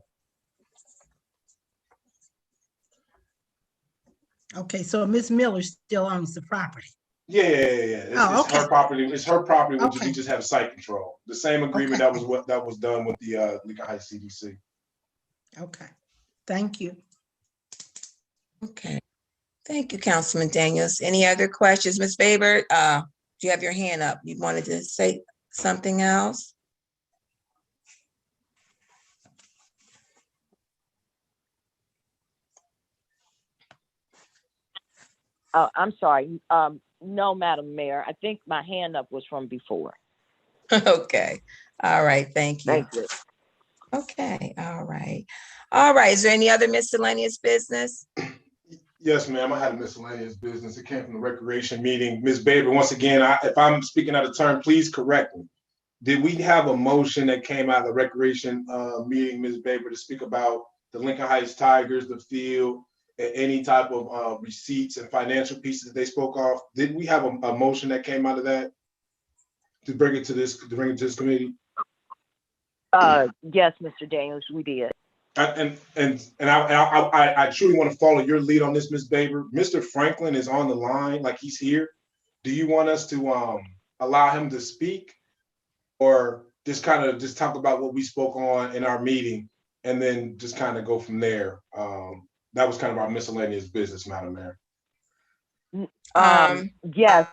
Okay, so Ms. Miller still owns the property. Yeah. It's her property. It's her property, which we just have site control. The same agreement that was done with the Lincoln Heights CDC. Okay, thank you. Okay, thank you, Councilman Daniels. Any other questions? Ms. Baber, do you have your hand up? You wanted to say something else? I'm sorry. No, Madam Mayor. I think my hand up was from before. Okay. All right. Thank you. Thank you. Okay. All right. All right. Is there any other miscellaneous business? Yes, ma'am. I had a miscellaneous business. It came from the recreation meeting. Ms. Baber, once again, if I'm speaking out of turn, please correct me. Did we have a motion that came out of the recreation meeting, Ms. Baber, to speak about the Lincoln Heights Tigers, the field, and any type of receipts and financial pieces they spoke of? Did we have a motion that came out of that to bring it to this committee? Yes, Mr. Daniels, we did. And I truly want to follow your lead on this, Ms. Baber. Mr. Franklin is on the line, like he's here. Do you want us to allow him to speak, or just kind of just talk about what we spoke on in our meeting, and then just kind of go from there? That was kind of our miscellaneous business, Madam Mayor. Yes.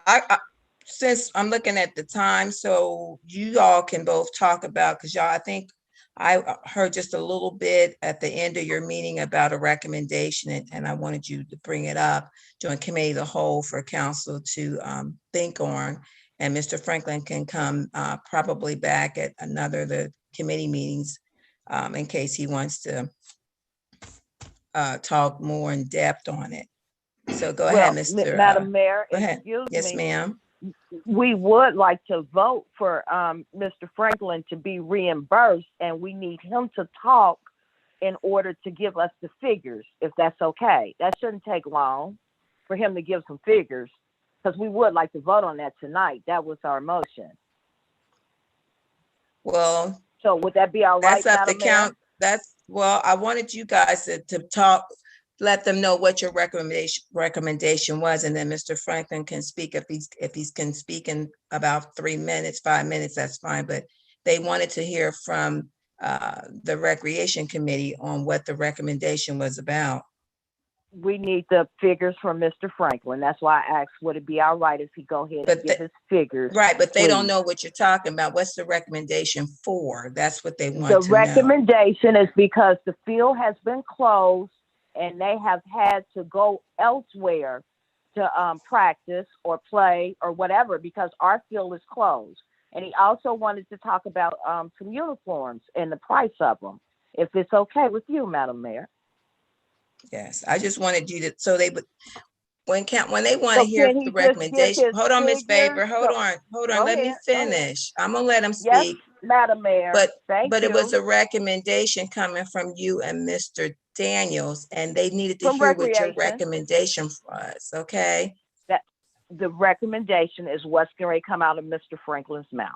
Since I'm looking at the time, so you all can both talk about, because y'all, I think I heard just a little bit at the end of your meeting about a recommendation, and I wanted you to bring it up during committee of the whole for council to think on. And Mr. Franklin can come probably back at another of the committee meetings in case he wants to talk more in depth on it. So go ahead, Mr. Madam Mayor, go ahead. Excuse yes, me. ma'am. We would like to vote for Mr. Franklin to be reimbursed, and we need him to talk in order to give us the figures, if that's okay. That shouldn't take long for him to give some figures, because we would like to vote on that tonight. That was our motion. Well, so would that be all right, that's up to Madam Mayor? count. Well, I wanted you guys to talk, let them know what your recommendation was, and then Mr. Franklin can speak if he can speak in about 3 minutes, 5 minutes, that's fine. But they wanted to hear from the Recreation Committee on what the recommendation was about. We need the figures from Mr. Franklin. That's why I asked, would it be all right if he go ahead and give his figures? Right, but they don't please? know what you're talking about. What's the recommendation for? That's what they want The to know. recommendation is because the field has been closed and they have had to go elsewhere to practice or play or whatever because our field is closed. And he also wanted to talk about some uniforms and the price of them, if it's okay with you, Madam Mayor. Yes, I just wanted you to, so they would, when they want to hear the recommendation. Hold on, Ms. Baber, hold on, let me finish. I'm gonna let him speak. Yes, Madam Mayor. But it was a recommendation coming from you and Mr. Daniels, and they needed to hear what your recommendation was, okay? That the recommendation is what's going to come out of Mr. Franklin's mouth.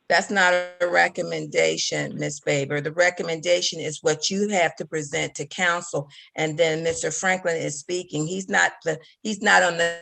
That's not a recommendation, Ms. Baber. The recommendation is what you have to present to council, and then Mr. Franklin is speaking. He's not on the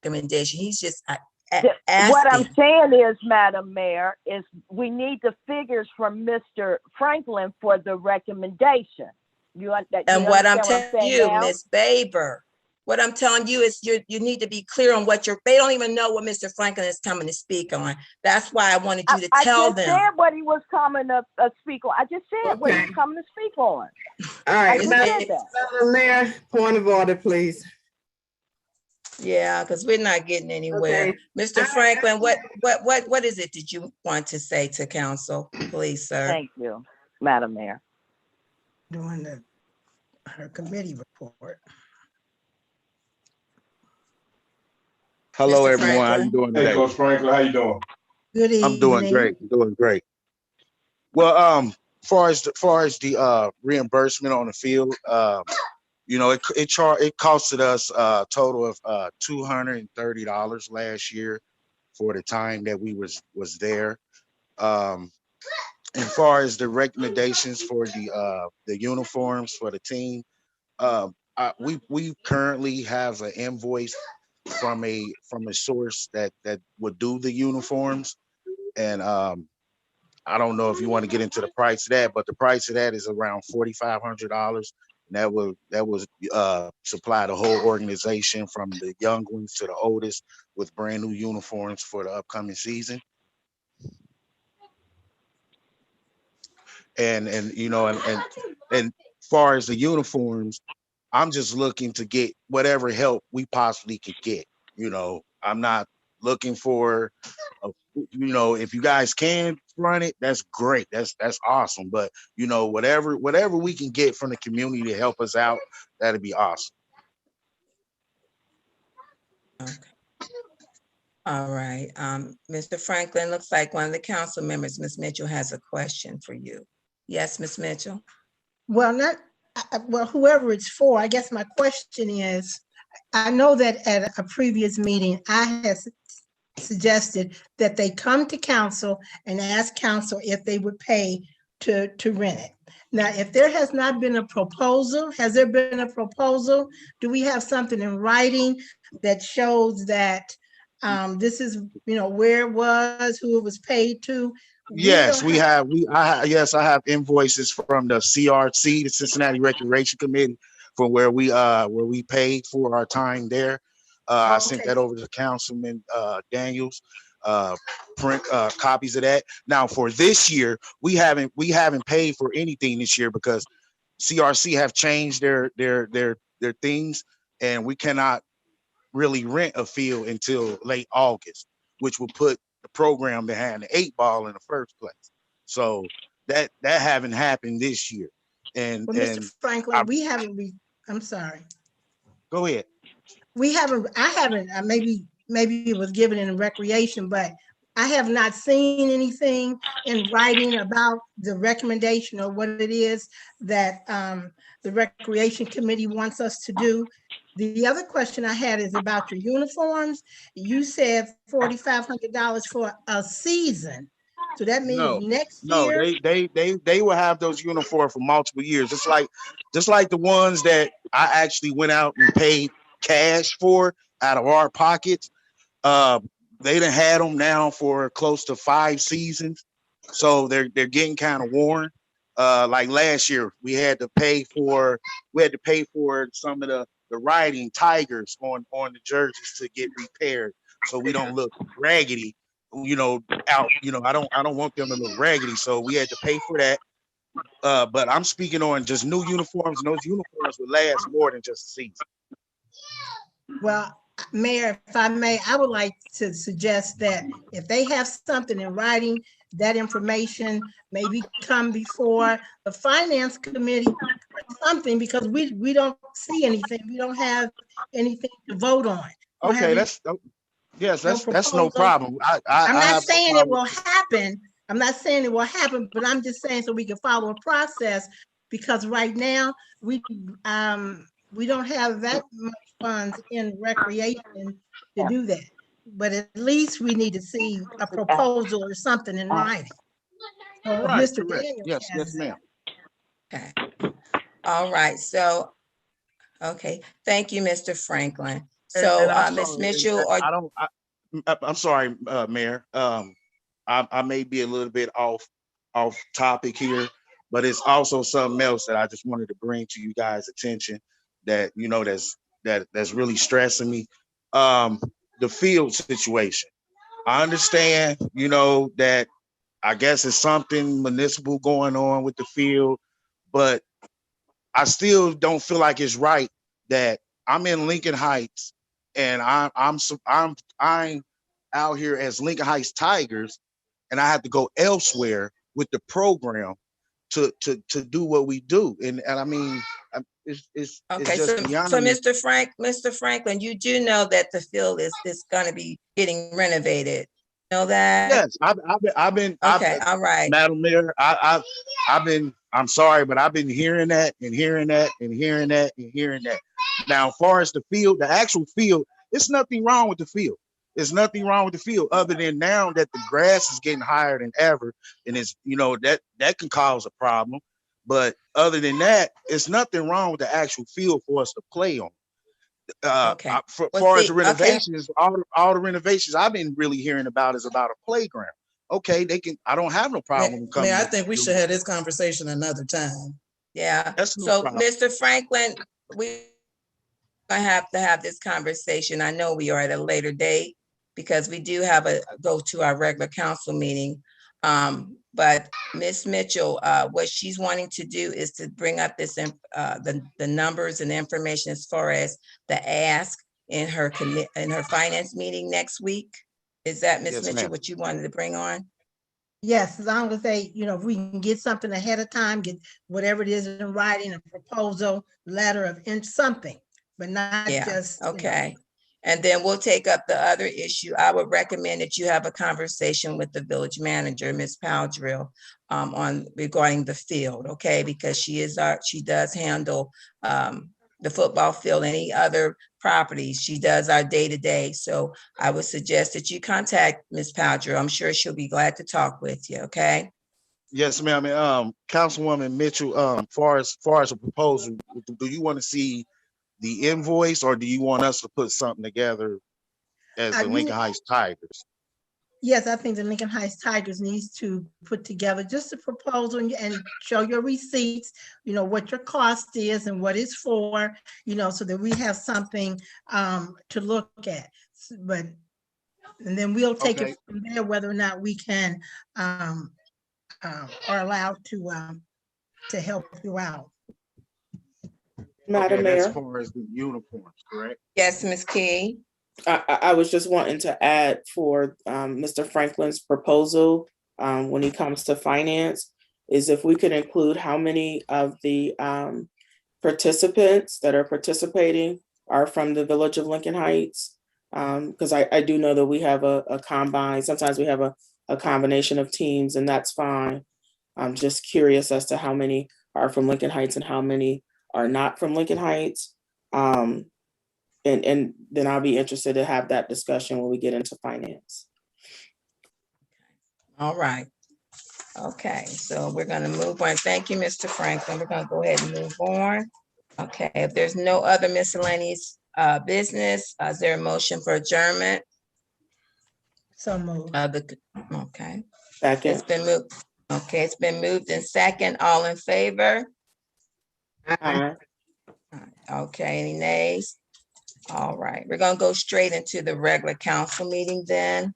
recommendation. He's just asking. What I'm saying is, Madam Mayor, is we need the figures from Mr. Franklin for the recommendation. And what I'm telling you, Ms. Baber, what I'm telling you is you need to be clear on what they don't even know what Mr. Franklin is coming to speak on. That's why I wanted you to tell them. I just said what he was coming to speak on. I just said what he was coming to speak on. All right, Madam Mayor, point of order, please. Yeah, because we're not getting anywhere. Okay. Mr. Franklin, what is it that you want to say to council, please, sir? Thank you, Madam Mayor. Doing her committee report. Hello, Mr. everyone. Franklin. How you doing today? Hey, Coach Franklin, how you doing? Good evening. I'm doing great. Well, far as the reimbursement on the field, you know, it costed us a total of $230 last year for the time that we was there. As far as the recommendations for the uniforms for the team, we currently have an invoice from a source that would do the uniforms, and I don't know if you want to get into the price of that, but the price of that is around $4,500. That was supply the whole organization from the young ones to the oldest with brand new uniforms for the upcoming season. And you know, and far as the uniforms, I'm just looking to get whatever help we possibly could get. You know, I'm not looking for, if you guys can run it, that's great. That's awesome. But whatever we can get from the community to help us out, that'd be awesome. Okay. All right. Mr. Franklin, looks like one of the council members, Ms. Mitchell, has a question for you. Yes, Ms. Mitchell? Well, whoever it's for, I guess my question is, I know that at a previous meeting, I had suggested that they come to council and ask council if they would pay to rent it. Now, if there has not been a proposal, has there been a proposal? Do we have something in writing that shows that this is, where it was, who it was paid to? Yes, I have invoices from the CRC, the Cincinnati Recreation Committee, for where we paid for our time there. I sent that over to Councilman Daniels. Print copies of that. Now for this year, we haven't paid for anything this year because CRC have changed their things, and we cannot really rent a field until late August, which will put the program behind the 8 ball in the first place. So that haven't happened this year. And well, Mr. Franklin, I'm sorry. Go ahead. I haven't, maybe it was given in recreation, but I have not seen anything in writing about the recommendation or what it is that the Recreation Committee wants us to do. The other question I had is about your uniforms. You said $4,500 for a season. So that means next year? They will have those uniforms for multiple years. Just like the ones that I actually went out and paid cash for out of our pockets. They done had them now for close to 5 seasons. So they're getting kind of worn. Like last year, we had to pay for some of the riding tigers on the jerseys to get repaired, so we don't look raggedy. Out. I don't want them to look raggedy, so we had to pay for that. But I'm speaking on just new uniforms, and those uniforms will last more than just a season. Well, Mayor, if I may, I would like to suggest that if they have something in writing, that information maybe come before the Finance Committee or something, because we don't see anything. We don't have anything to vote on. Okay, that's no problem. I'm not saying it will happen. I'm not saying it will happen, but I'm just saying so we can follow a process, because right now we don't have that much funds in recreation to do that. But at least we need to see a proposal or something in writing. So right, Mr. Daniels yes, ma'am. Okay. All right. So, okay. Thank you, Mr. Franklin. So, Ms. Mitchell, I'm sorry, Mayor. I may be a little bit off topic here, but it's also something else that I just wanted to bring to you guys' attention that that's really stressing me. The field situation. I understand, that I guess it's something municipal going on with the field, but I still don't feel like it's right that I'm in Lincoln Heights and I'm out here as Lincoln Heights Tigers, and I have to go elsewhere with the program to do what we do. And I mean, it's okay. just beyond So me. Mr. Franklin, you do know that the field is going to be getting renovated. Know that? Yes, I've been. Okay, all right. Madam Mayor, I'm sorry, but I've been hearing that and hearing that and hearing that and hearing that. Now, as far as the field, the actual field, it's nothing wrong with the field. There's nothing wrong with the field other than now that the grass is getting higher than ever, and it's that can cause a problem. But other than that, it's nothing wrong with the actual field for us to play on. Okay. As far as the renovations, all the renovations I've been really hearing about is about a playground. Okay, they can. I don't have no problem coming. I think we should have this conversation another time. Yeah. That's no so, problem. Mr. Franklin, we have to have this conversation. I know we are at a later date because we do have go to our regular council meeting. But Ms. Mitchell, what she's wanting to do is to bring up this the numbers and the information as far as the ask in her finance meeting next week. Is that, Ms. Yes, Mitchell, ma'am. what you wanted to bring on? Yes, as long as they, if we can get something ahead of time, get whatever it is in writing, a proposal, letter of something, but not Yeah, just. okay. And then we'll take up the other issue. I would recommend that you have a conversation with the village manager, Ms. Powdrill, on regarding the field, okay? Because she does handle the football field, any other properties. She does our day-to-day. So I would suggest that you contact Ms. Powdrill. I'm sure she'll be glad to talk with you, okay? Yes, ma'am. Councilwoman Mitchell, far as a proposal, do you want to see the invoice, or do you want us to put something together as the Lincoln Heights Tigers? Yes, I think the Lincoln Heights Tigers needs to put together just a proposal and show your receipts, what your cost is and what it's for, so that we have something to look at. And then we'll take it from there, whether or not we can are allowed to help you out. Madam That's Mayor, as far as the uniforms, correct? Yes, Ms. Key. I was just wanting to add for Mr. Franklin's proposal when he comes to finance, is if we could include how many of the participants that are participating are from the village of Lincoln Heights. Because I do know that we have a combine. Sometimes we have a combination of teams, and that's fine. I'm just curious as to how many are from Lincoln Heights and how many are not from Lincoln Heights. And then I'll be interested to have that discussion when we get into finance. All right. Okay, so we're gonna move on. Thank you, Mr. Franklin. We're gonna go ahead and move on. Okay, if there's no other miscellaneous business, is there a motion for adjournment? So moved. Okay, Second. it's been moved. Okay, it's been moved in second. All in favor? Aye. Okay, any nays? All right, we're gonna go straight into the regular council meeting then.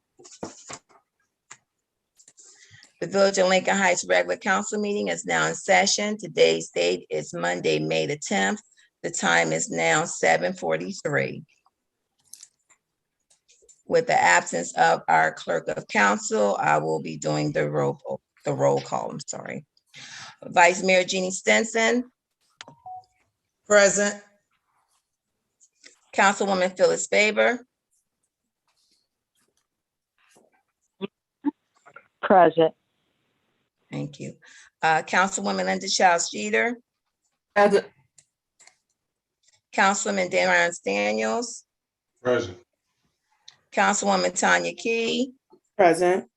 The Village of Lincoln Heights regular council meeting is now in session. Today's date is Monday, May the 10th. The time is now 7:43. With the absence of our clerk of council, I will be doing the roll call, I'm sorry. Vice Mayor Jeannie Stinson, Present. Councilwoman Phyllis Faber, Present. thank you. Councilwoman Linda Childs Jeter, Present. Councilman Darius Daniels, Present. Councilwoman Tanya Key, Present.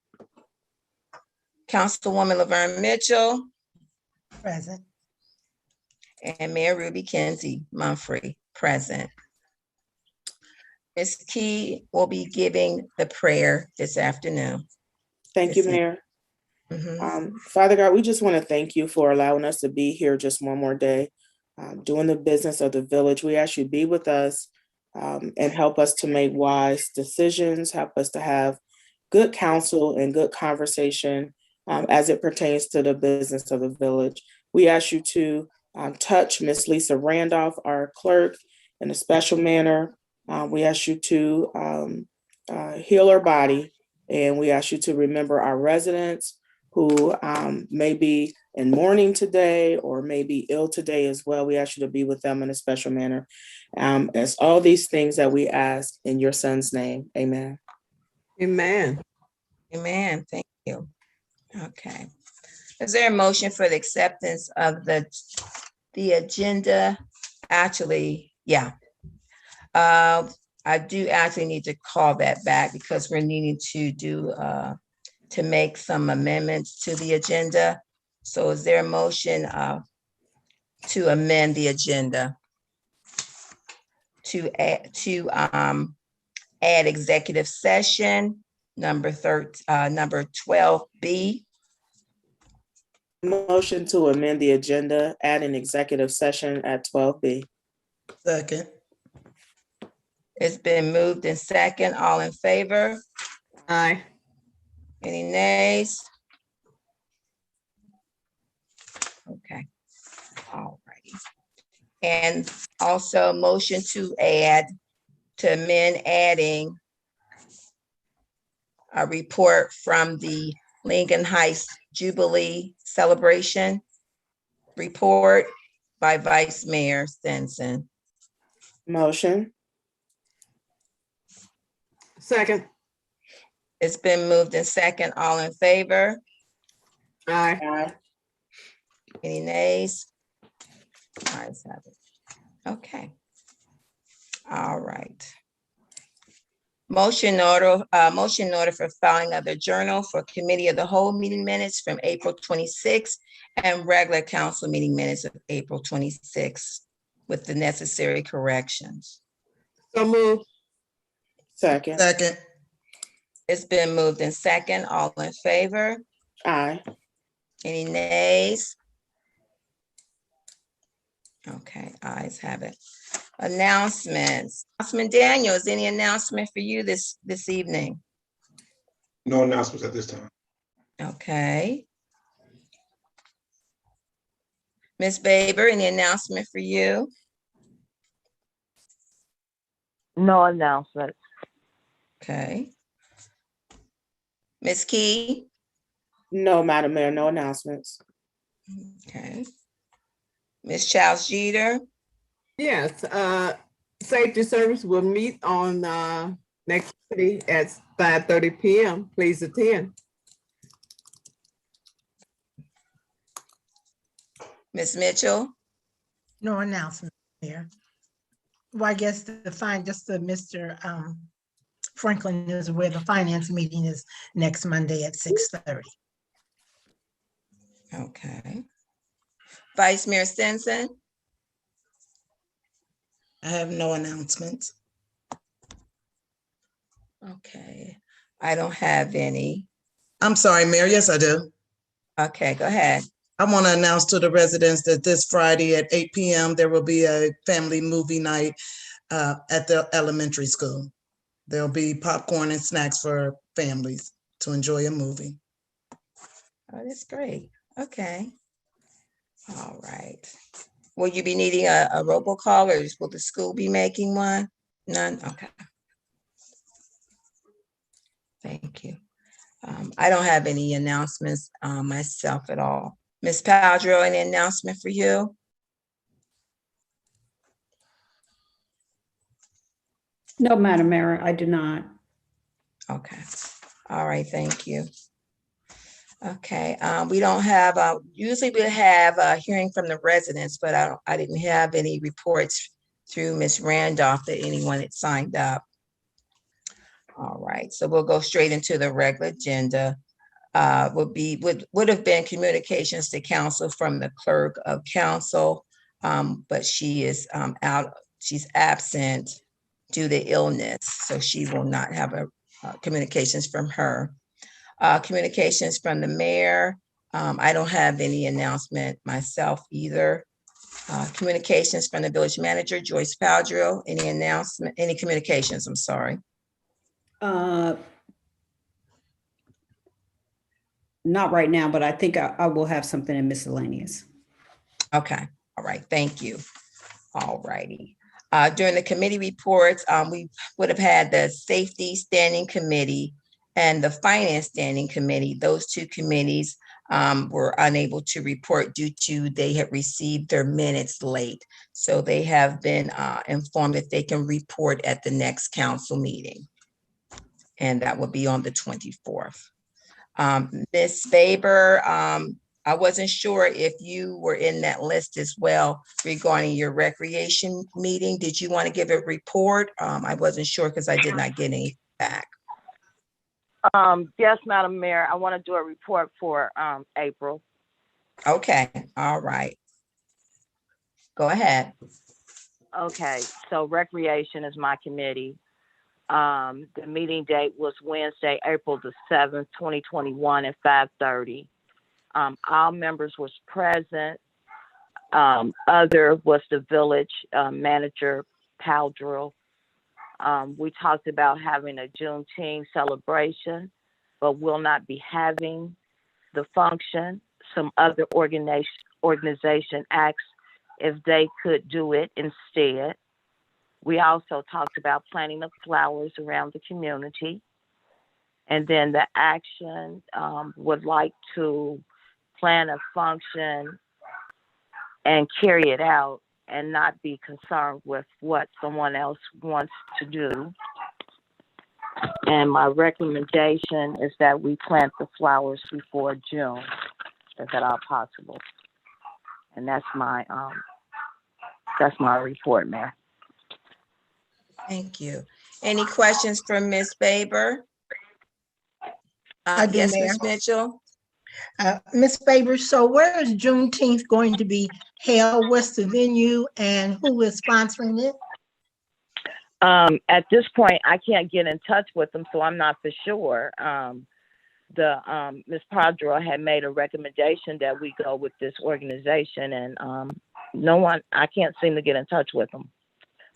Councilwoman Laverne Mitchell, Present. and Mayor Ruby Kenzie Mumphrey, present. Ms. Key will be giving the prayer this afternoon. Thank you, Mayor. Father God, we just want to thank you for allowing us to be here just one more day, doing the business of the village. We ask you to be with us and help us to make wise decisions, help us to have good counsel and good conversation as it pertains to the business of the village. We ask you to touch Miss Lisa Randolph, our clerk, in a special manner. We ask you to heal her body, and we ask you to remember our residents who may be in mourning today or may be ill today as well. We ask you to be with them in a special manner. As all these things that we ask in your son's name, amen. Amen. Amen, thank you. Okay. Is there a motion for the acceptance of the agenda? Actually, yeah. I do actually need to call that back because we're needing to do to make some amendments to the agenda. So is there a motion to amend the agenda to add executive session number 12B? Motion to amend the agenda, add an executive session at 12B. Second. It's been moved in second. All in favor? Aye. Any nays? Okay, all righty. And also motion to add to amend adding a report from the Lincoln Heights Jubilee Celebration report by Vice Mayor Stinson. Motion. Second. It's been moved in second. All in favor? Aye. Aye. Any nays? Ayes have it. Okay. All right. Motion order for filing of the journal for committee of the whole meeting minutes from April 26th and regular council meeting minutes of April 26th with the necessary corrections. So move. Second. Second, It's been moved in second. All in favor? Aye. Any nays? Okay, ayes have it. Announcements. Councilman Daniels, any announcement for you this evening? No announcements at this time. Okay. Ms. Baber, any announcement for you? No announcements. Okay. Ms. Key? No, Madam Mayor, no announcements. Okay. Ms. Childs Jeter? Yes, safety service will meet on next Friday at 5:30 p.m. Please attend. Ms. Mitchell? No announcement here. Well, I guess Mr. Franklin is where the finance meeting is next Monday at 6:30. Okay. Vice Mayor Stinson? I have no announcements. Okay. I don't have any. I'm sorry, Mayor. Yes, I do. Okay, go ahead. I want to announce to the residents that this Friday at 8 p.m. there will be a family movie night at the elementary school. There'll be popcorn and snacks for families to enjoy a movie. Oh, that's great. Okay. All right. Will you be needing a robocall or will the school be making one? None? Okay. Thank you. I don't have any announcements myself at all. Ms. Padro, any announcement for you? No, Madam Mayor, I do not. Okay. All right, thank you. Okay, we don't have, usually we have a hearing from the residents, but I didn't have any reports through Ms. Randolph that anyone had signed up. All right, so we'll go straight into the regular agenda. Would have been communications to council from the clerk of council, but she is she's absent due to illness, so she will not have a communications from her. Communications from the mayor. I don't have any announcement myself either. Communications from the village manager, Joyce Padro. Any announcement, any communications, I'm sorry. Not right now, but I think I will have something in miscellaneous. Okay, all right, thank you. All righty. During the committee reports, we would have had the safety standing committee and the finance standing committee. Those two committees were unable to report due to they had received their minutes late. So they have been informed that they can report at the next council meeting. And that will be on the 24th. Ms. Faber, I wasn't sure if you were in that list as well regarding your recreation meeting. Did you want to give a report? I wasn't sure because I did not get any back. Yes, Madam Mayor, I want to do a report for April. Okay, all right. Go ahead. Okay, so recreation is my committee. The meeting date was Wednesday, April the 7th, 2021 at 5:30. All members was present. Other was the village manager, Paldrill. We talked about having a Juneteenth celebration, but will not be having the function. Some other organization asked if they could do it instead. We also talked about planting the flowers around the community. And then the action would like to plan a function and carry it out and not be concerned with what someone else wants to do. And my recommendation is that we plant the flowers before June, if at all possible. And that's my report, Mayor. Thank you. Any questions for Ms. Faber? I do, Yes, Mayor. Ms. Mitchell? Ms. Faber, so where is Juneteenth going to be held? What's the venue and who is sponsoring it? At this point, I can't get in touch with them, so I'm not for sure. Ms. Padro had made a recommendation that we go with this organization, and I can't seem to get in touch with them.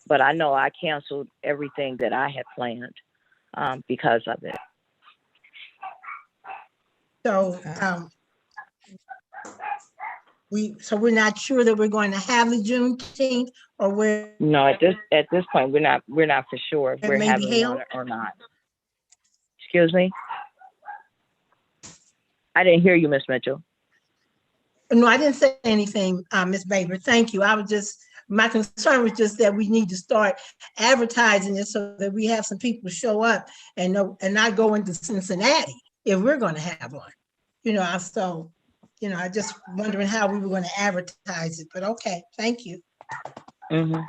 But I know I canceled everything that I had planned because of it. So we're not sure that we're going to have the Juneteenth, or we're No, at this point, we're not for sure if It we're may be having held? one or not. Excuse me? I didn't hear you, Ms. Mitchell. No, I didn't say anything, Ms. Baber. Thank you. My concern was just that we need to start advertising it so that we have some people show up and not go into Cincinnati if we're going to have one. I just wondering how we were going to advertise it, but okay, thank you. Mm-hmm.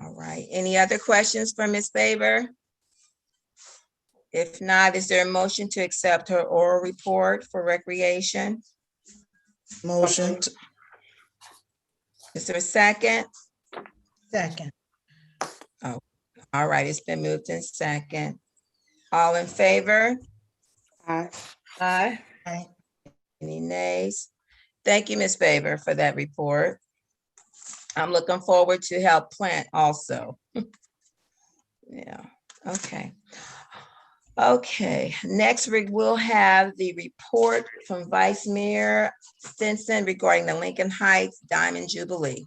All right. Any other questions for Ms. Faber? If not, is there a motion to accept her oral report for recreation? Motion. Is there a second? Second. Oh, all right. It's been moved in second. All in favor? Aye. Aye. Aye. Any nays? Thank you, Ms. Faber, for that report. I'm looking forward to help plant also. Yeah, okay. Okay, next we will have the report from Vice Mayor Stinson regarding the Lincoln Heights Diamond Jubilee.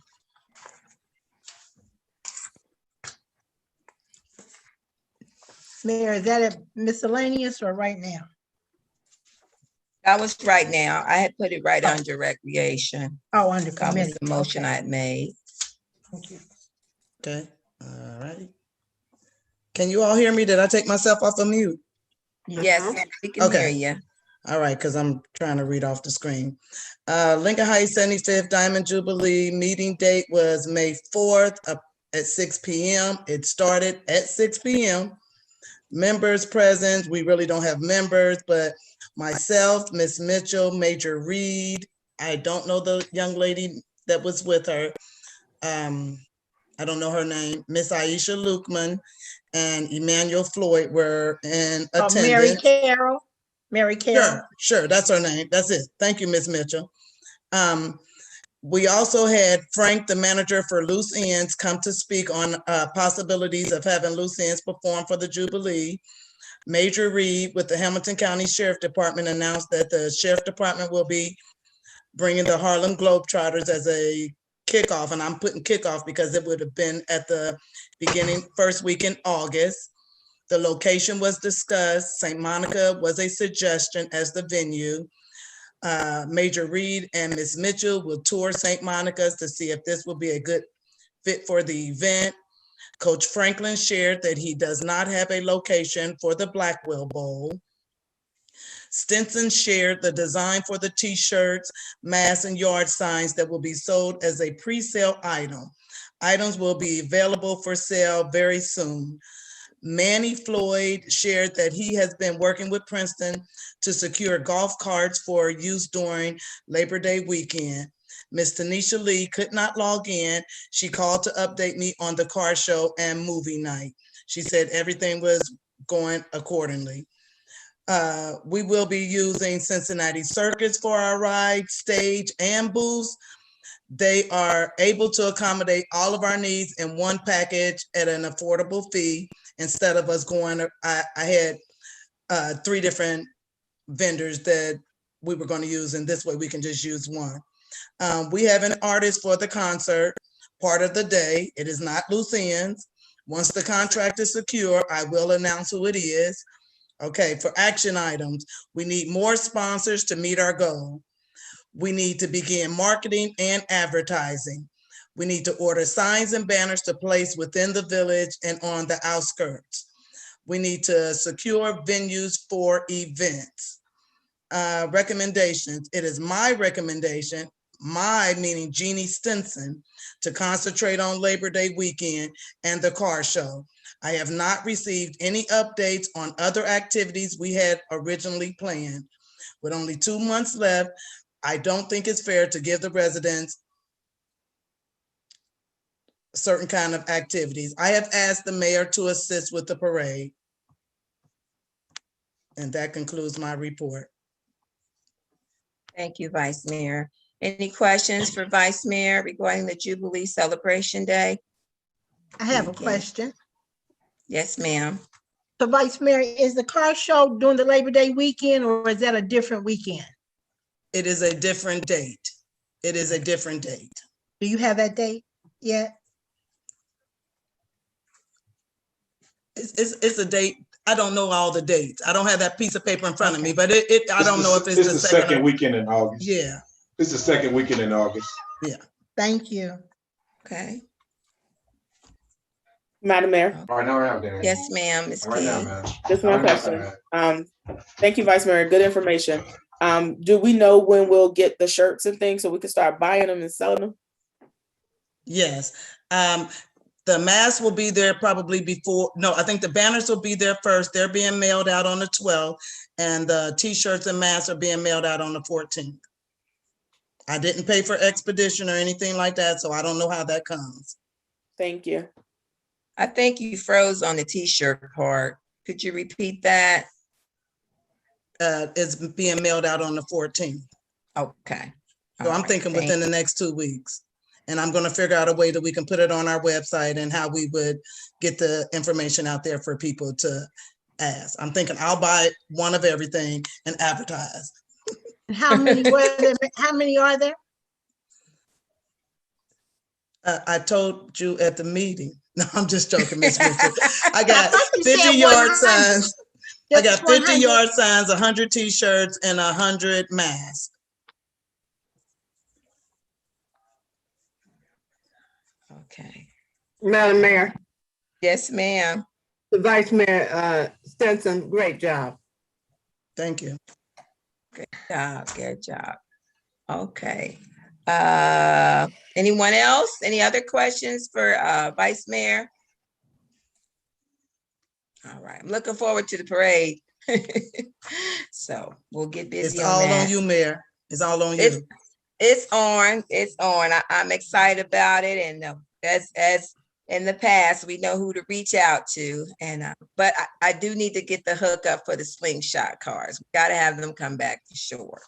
Mayor, is that a miscellaneous or right now? That was right now. I had put it right under recreation. Oh, under That was committee. the motion I Okay. had made. Thank you. Okay, all right. Can you all hear me? Did I take myself off of mute? Yes, we can hear Okay. you. All right, because I'm trying to read off the screen. Lincoln Heights 75th Diamond Jubilee meeting date was May 4th at 6 p.m. It started at 6 p.m. Members present, we really don't have members, but myself, Miss Mitchell, Major Reed, I don't know the young lady that was with her. I don't know her name, Miss Aisha Lukeman and Emmanuel Floyd were in attendance. Mary Carroll. Mary Carroll. Sure, that's her name. That's it. Thank you, Miss Mitchell. We also had Frank, the manager for Loose Ends, come to speak on possibilities of having Loose Ends perform for the Jubilee. Major Reed with the Hamilton County Sheriff Department announced that the Sheriff Department will be bringing the Harlem Globetrotters as a kickoff, and I'm putting kickoff because it would have been at the beginning, first week in August. The location was discussed. St. Monica was a suggestion as the venue. Major Reed and Ms. Mitchell will tour St. Monica's to see if this will be a good fit for the event. Coach Franklin shared that he does not have a location for the Blackwell Bowl. Stinson shared the design for the t-shirts, masks, and yard signs that will be sold as a pre-sale item. Items will be available for sale very soon. Manny Floyd shared that he has been working with Princeton to secure golf carts for use during Labor Day weekend. Ms. Tanisha Lee could not log in. She called to update me on the car show and movie night. She said everything was going accordingly. We will be using Cincinnati Circus for our ride, stage, and booths. They are able to accommodate all of our needs in one package at an affordable fee instead of us going, I had 3 different vendors that we were going to use, and this way we can just use one. We have an artist for the concert. part of the day. It is not loose ends. Once the contract is secure, I will announce who it is. Okay, for action items, we need more sponsors to meet our goal. We need to begin marketing and advertising. We need to order signs and banners to place within the village and on the outskirts. We need to secure venues for events. Recommendations. It is my recommendation, my meaning Jeannie Stinson, to concentrate on Labor Day weekend and the car show. I have not received any updates on other activities we had originally planned. With only 2 months left, I don't think it's fair to give the residents certain kind of activities. I have asked the mayor to assist with the parade. And that concludes my report. Thank you, Vice Mayor. Any questions for Vice Mayor regarding the Jubilee Celebration Day? I have a Okay. question. Yes, ma'am. So Vice Mayor, is the car show during the Labor Day weekend or is that a different weekend? It is a different date. It is a different date. Do you have that date yet? It's a date. I don't know all the dates. I don't have that piece of paper in front of me, but I don't know if it's it's the the second weekend in August. Yeah. It's the second weekend in August. Yeah. Thank you. Okay. Madam Mayor, All right, now I have that. Yes, ma'am, Ms. All right now, King. man. just one question. Thank you, Vice Mayor. Good information. Do we know when we'll get the shirts and things so we can start buying them and selling them? Yes. The masks will be there probably before, no, I think the banners will be there first. They're being mailed out on the 12th, and the t-shirts and masks are being mailed out on the 14th. I didn't pay for expedition or anything like that, so I don't know how that comes. Thank you. I think you froze on the t-shirt part. Could you repeat that? It's being mailed out on the 14th. Okay. So I'm thinking within the next 2 weeks. And I'm gonna figure out a way that we can put it on our website and how we would get the information out there for people to ask. I'm thinking I'll buy one of everything and advertise. How many were there? How many are there? I told you at the meeting. No, I'm just joking, Miss Richard. I got thought you 50 said yard 100. signs. I got Just 50 100. yard signs, 100 t-shirts, and 100 masks. Okay. Madam Mayor, Yes, ma'am. the Vice Mayor Stinson, great job. Thank you. Good job. Good job. Okay. Anyone else? Any other questions for Vice Mayor? All right. I'm looking forward to the parade. So we'll get busy It's on all that. on you, Mayor. It's all on It's you. it's on. It's on. I'm excited about it, and as in the past, we know who to reach out to. And but I do need to get the hookup for the slingshot cars. We got to have them come back for sure.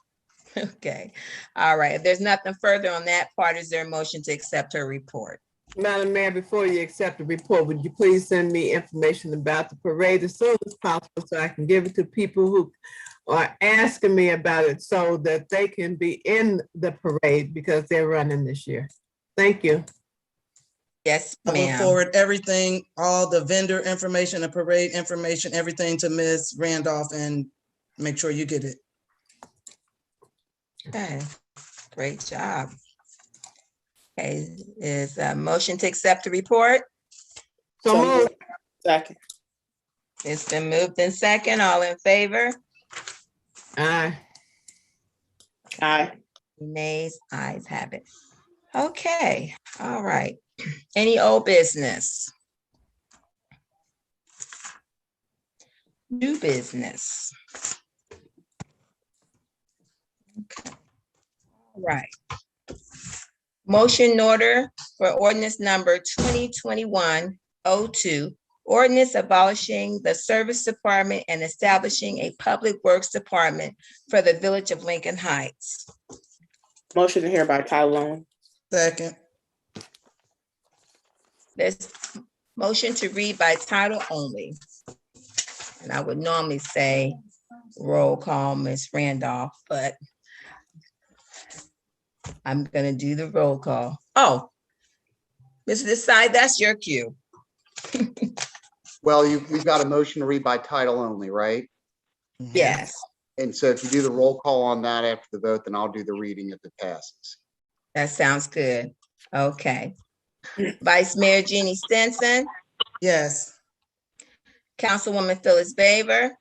Okay. All right. If there's nothing further on that part, is there a motion to accept her report? Madam Mayor, before you accept the report, would you please send me information about the parade as soon as possible so I can give it to people who are asking me about it so that they can be in the parade because they're running this year. Thank you. Yes, I will ma'am. forward everything, all the vendor information, the parade information, everything to Ms. Randolph and make sure you get it. Okay. Great job. Okay. Is a motion to accept the report? So moved. Second. It's been moved in second. All in favor? Aye. Aye. Nays, ayes have it. Okay, all right. Any old business? New business? Okay. All right. Motion in order for ordinance number 2021-02, ordinance abolishing the service department and establishing a public works department for the village of Lincoln Heights. Motion to hear by title only. Second. There's motion to read by title only. And I would normally say roll call, Ms. Randolph, but I'm gonna do the roll call. Oh, Mr. Desai, that's your cue. Well, we've got a motion to read by title only, right? Yes, And so if you do the roll call on that after the vote, then I'll do the reading if it passes. that sounds good. Okay. Vice Mayor Jeannie Stinson, Yes. Councilwoman Phyllis Baber,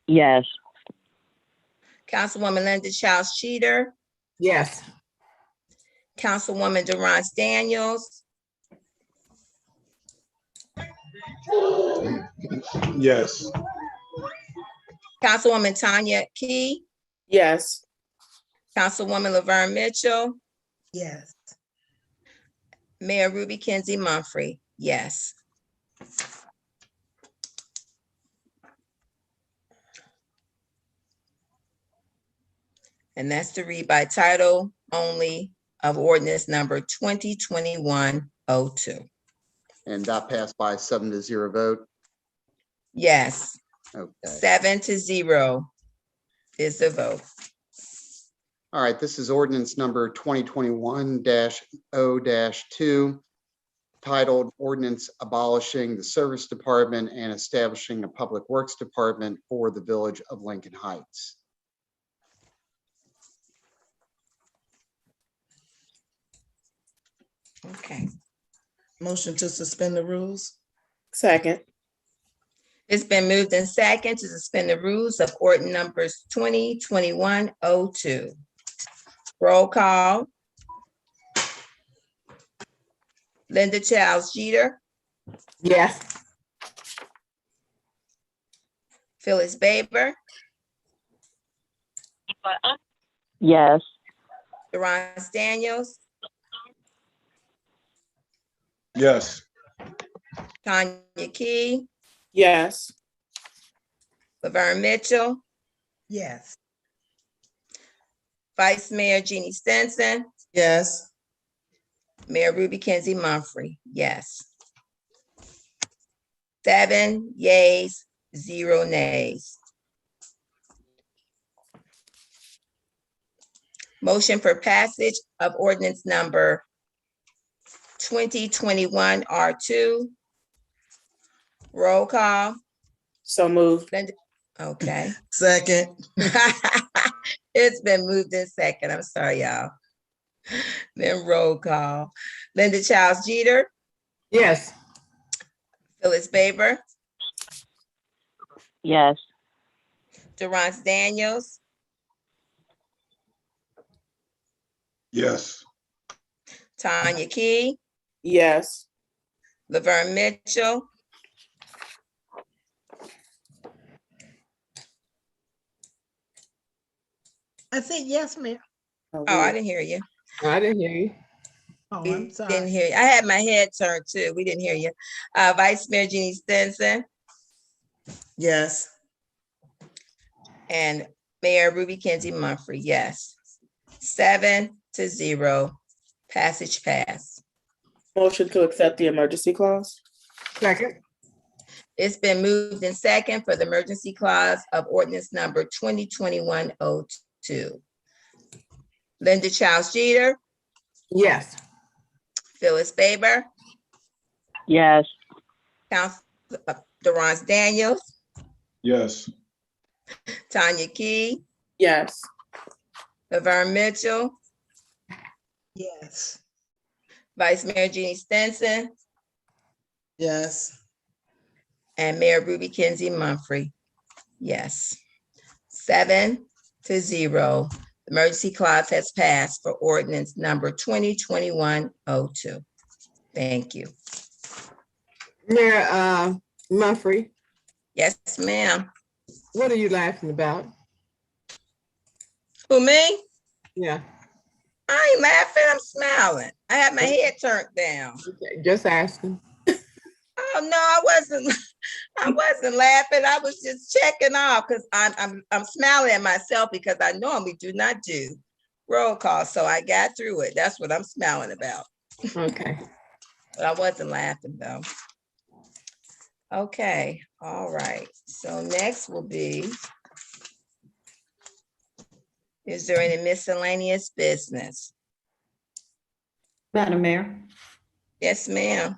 Yes. Councilwoman Linda Childs Cheater, Yes. Councilwoman Durance Daniels, Yes. Councilwoman Tanya Key, Yes. Councilwoman Laverne Mitchell, Yes. Mayor Ruby Kenzie Mumfree, yes. And that's to read by title only of ordinance number 2021-02. And that passed by a 7-0 vote. Yes, Okay. 7-0 is the vote. All right, this is ordinance number 2021-0-2, titled Ordinance Abolishing the Service Department and Establishing a Public Works Department for the Village of Lincoln Heights. Okay, Motion to suspend the rules? Second. it's been moved in second to suspend the rules of ordinance numbers 2021-02. Roll call. Linda Childs Jeter, Yes. Phyllis Baber, Yes. Durance Daniels, Yes. Tanya Key, Yes. Laverne Mitchell, Yes. Vice Mayor Jeannie Stinson, Yes. Mayor Ruby Kenzie Mumfree, yes. 7 yeas, 0 nays. Motion for passage of ordinance number 2021 R2. Roll call. So moved. Linda, okay. Second. It's been moved in second. I'm sorry, y'all. Then roll call. Linda Childs Jeter, Yes. Phyllis Baber, Yes. Durance Daniels, Yes. Tanya Key, Yes. Laverne Mitchell, I said yes, Mayor. oh, I didn't hear you. I didn't hear you. Oh, We I'm didn't sorry. hear you. I had my head turned too. We didn't hear you. Vice Mayor Jeannie Stinson Yes. and Mayor Ruby Kenzie Mumfree, yes. 7-0, passage pass. Motion to accept the emergency clause? Second. It's been moved in second for the emergency clause of ordinance number 2021-02. Linda Childs Jeter, Yes. Phyllis Baber, Yes. Council Durance Daniels, Yes. Tanya Key, Yes. Laverne Mitchell, Yes. Vice Mayor Jeannie Stinson, Yes. and Mayor Ruby Kenzie Mumfree. Yes. 7-0. Emergency clause has passed for ordinance number 2021-02. Thank you. Mayor Mumfree, Yes, ma'am. what are you laughing about? Who, me? Yeah. I ain't laughing, I'm smiling. I had my head turned down. Okay, just asking. Oh, no, I wasn't laughing. I was just checking off because I'm smiling at myself because I normally do not do roll call. So I got through it. That's what I'm smiling about. Okay. But I wasn't laughing though. Okay, all right. So next will be, is there any miscellaneous business? Madam Mayor, Yes, ma'am.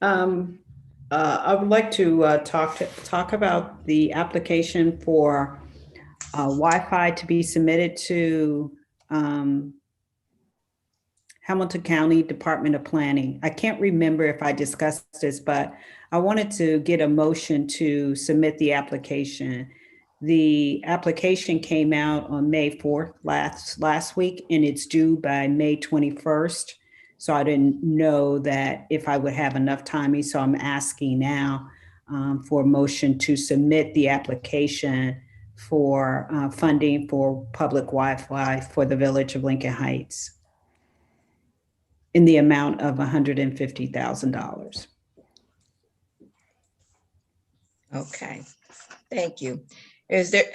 I would like to talk about the application for Wi-Fi to be submitted to Hamilton County Department of Planning. I can't remember if I discussed this, but I wanted to get a motion to submit the application. The application came out on May 4th last week, and it's due by May 21st. So I didn't know that if I would have enough timing. So I'm asking now for a motion to submit the application for funding for public Wi-Fi for the Village of Lincoln Heights in the amount of $150,000. Okay, thank you. Is there,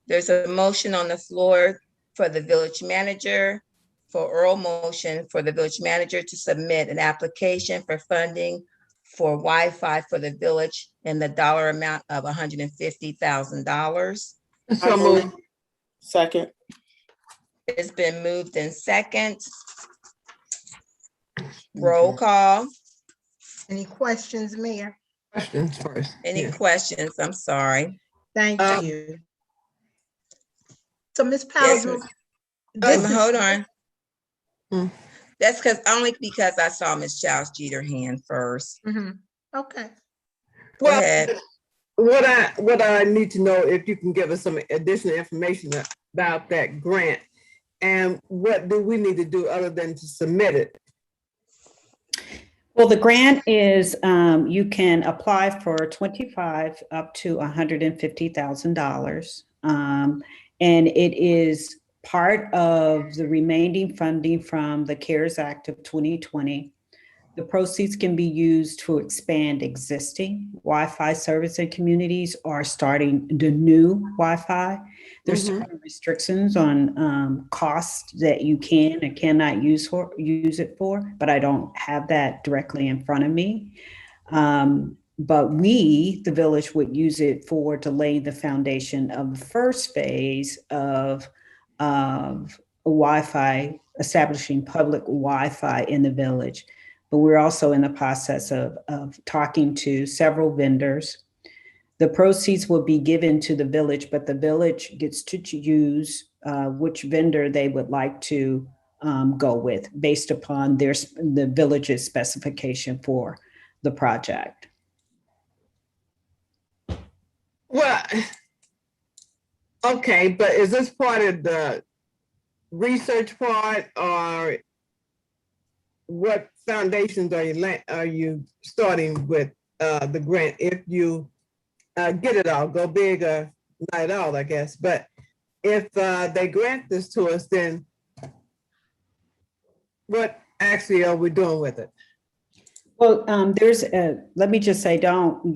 there's a motion on the floor for the village manager, for oral motion for the village manager to submit an application for funding for Wi-Fi for the village in the dollar amount of $150,000. So moved. Second. It's been moved in second. Roll call. Any questions, Mayor? Questions first. Any Yeah. questions? I'm sorry. Thank you. So Ms. Yes, Powell, this is, hold on. Hmm. That's only because I saw Ms. Childs Jeter hand first. Mhm. Okay. Go ahead. What I need to know, if you can give us some additional information about that grant, and what do we need to do other than to submit it? Well, the grant is, you can apply for 25 up to $150,000. And it is part of the remaining funding from the CARES Act of 2020. The proceeds can be used to expand existing Wi-Fi service in communities or starting the new Wi-Fi. There's certain restrictions on costs that you can and cannot use it for, but I don't have that directly in front of me. But we, the village, would use it for delaying the foundation of the first phase of Wi-Fi, establishing public Wi-Fi in the village. But we're also in the process of talking to several vendors. The proceeds will be given to the village, but the village gets to use which vendor they would like to go with based upon the village's specification for the project. Well, okay, but is this part of the research part, or what foundations are you starting with the grant? If you get it all, go big or not at all, I guess. But if they grant this to us, then what actually are we doing with it? Well, let me just say, don't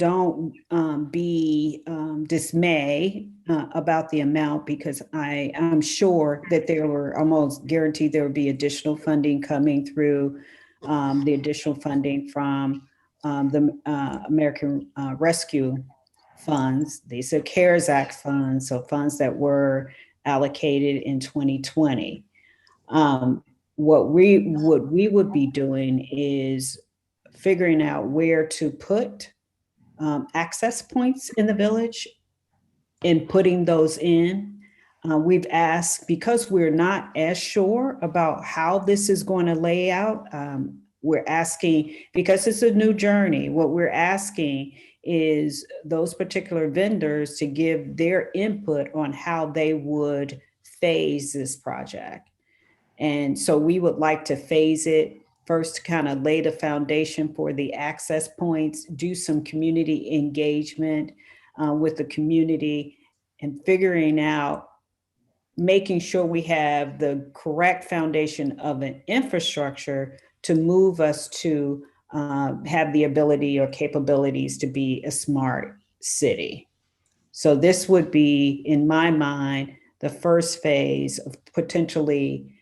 be dismayed about the amount, because I'm sure that there were, almost guaranteed there would be additional funding coming through, the additional funding from the American Rescue Funds. These are CARES Act funds, so funds that were allocated in 2020. What we would be doing is figuring out where to put access points in the village and putting those in. We've asked, because we're not as sure about how this is going to lay out, we're asking, because it's a new journey, what we're asking is those particular vendors to give their input on how they would phase this project. And so we would like to phase it first, to kind of lay the foundation for the access points, do some community engagement with the community, and figuring out, making sure we have the correct foundation of an infrastructure to move us to have the ability or capabilities to be a smart city. So this would be, in my mind, the first phase of potentially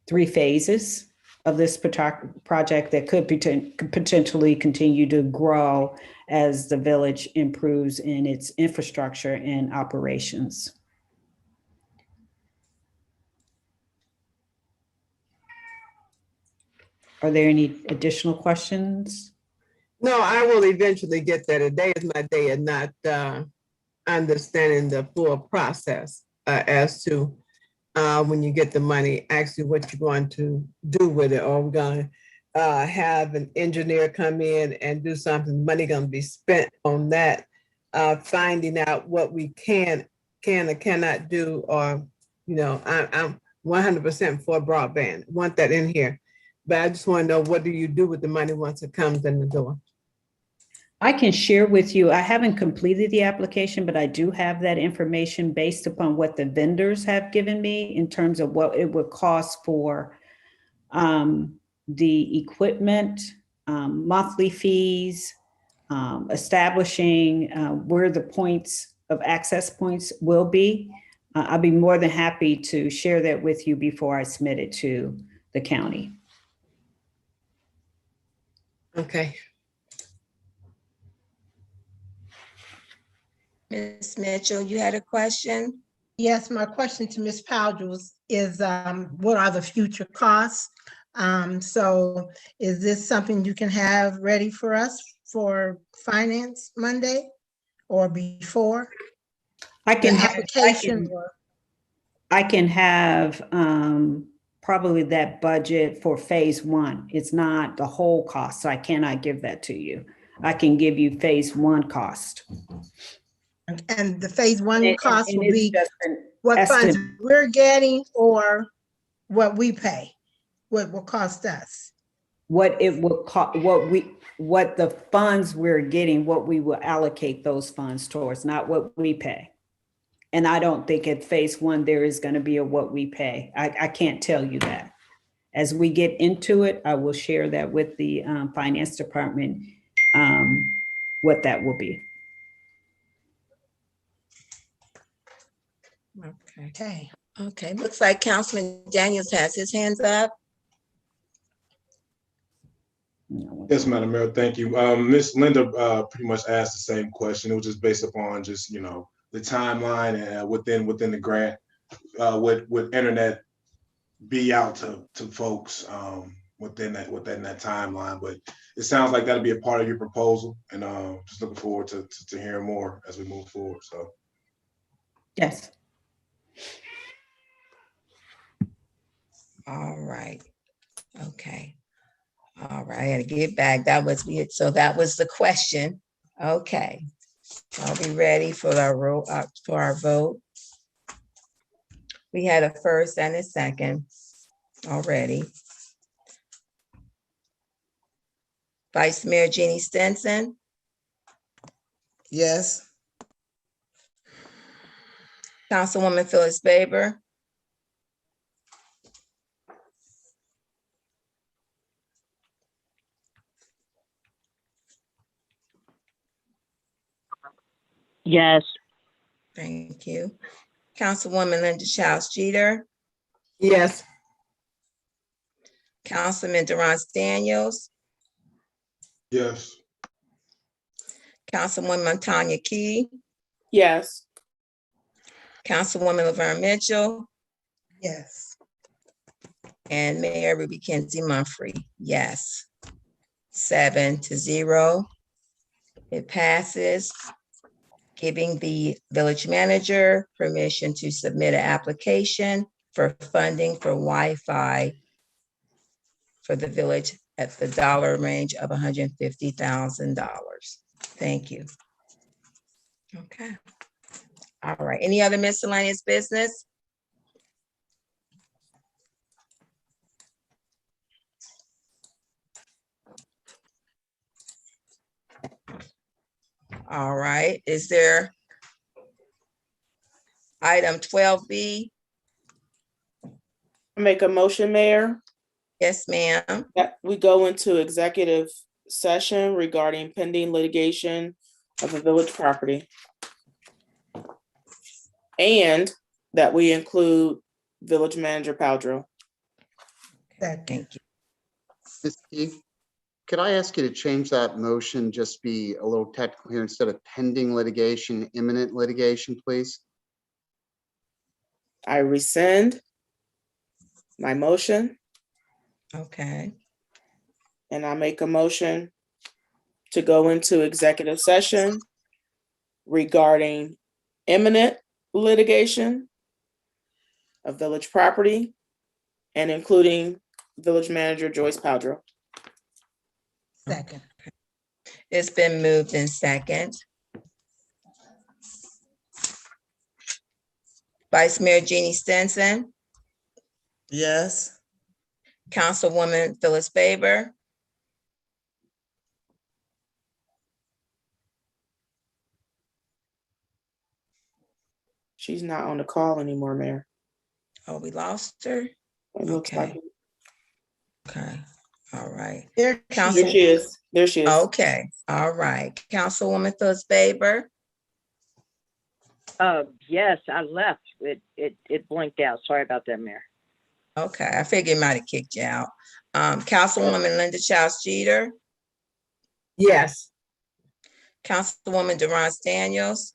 3 phases of this project that could potentially continue to grow as the village improves in its infrastructure and operations. Are there any additional questions? No, I will eventually get there. Today is my day of not understanding the full process as to when you get the money, actually what you're going to do with it. Or we're going to have an engineer come in and do something, money going to be spent on that, finding out what we can or cannot do, or, you know, I'm 100% for broadband, want that in here. But I just want to know, what do you do with the money once it comes in the door? I can share with you, I haven't completed the application, but I do have that information based upon what the vendors have given me in terms of what it would cost for the equipment, monthly fees, establishing where the points of access points will be. I'll be more than happy to share that with you before I submit it to the county. Okay. Ms. Mitchell, you had a question? Yes, my question to Ms. Powell is what are the future costs? So is this something you can have ready for us for Finance Monday or before? I can The have, application or- I can have probably that budget for phase one. It's not the whole cost, so I cannot give that to you. I can give you phase one cost. And the phase one cost And will it's be just an what funds estimate. we're getting or what we pay, what will cost us. What it will cost, what the funds we're getting, what we will allocate those funds towards, not what we pay. And I don't think at phase one, there is going to be a what we pay. I can't tell you that. As we get into it, I will share that with the finance department, what that will be. Okay. Okay, looks like Councilman Daniels has his hands up. Yes, Madam Mayor, thank you. Ms. Linda pretty much asked the same question. It was just based upon just, you know, the timeline and within the grant, would internet be out to folks within that timeline. But it sounds like that'll be a part of your proposal, and just looking forward to hearing more as we move forward. So Yes. All right. Okay. All right, I gotta get back. That was it. So that was the question. Okay. Are we ready for our vote? We had a first and a second already. Vice Mayor Jeannie Stinson, Yes. Councilwoman Phyllis Baber, Yes. thank you. Councilwoman Linda Childs Jeter, Yes. Councilman Durance Daniels, yes. Councilwoman Tanya Key, Yes. Councilwoman Laverne Mitchell, Yes. and Mayor Ruby Kenzie Mumphrey. Yes. 7-0. It passes, giving the village manager permission to submit an application for funding for Wi-Fi for the village at the dollar range of $150,000. Thank you. Okay. All right. Any other miscellaneous business? All right. Is there item 12B? Make a motion, Mayor, Yes, ma'am. that we go into executive session regarding pending litigation of a village property. And that we include Village Manager Powdrill. Second. Thank you. Ms. Key, could I ask you to change that motion, just be a little technical here, instead of pending litigation, imminent litigation, please? I rescind my motion. Okay. And I make a motion to go into executive session regarding imminent litigation of village property and including village manager Joyce Powdrill. Second. It's been moved in second. Vice Mayor Jeannie Stinson, Yes. Councilwoman Phyllis Faber, She's not on the call anymore, Mayor. oh, we lost her? It looks like Okay. Okay, all right. There she There Council- she is. There she is. Okay, all right. Councilwoman Phyllis Faber, Yes, I left. It blinked out. Sorry about that, Mayor. okay, I figured it might have kicked you out. Councilwoman Linda Childs Jeter, Yes. Councilwoman Durance Daniels.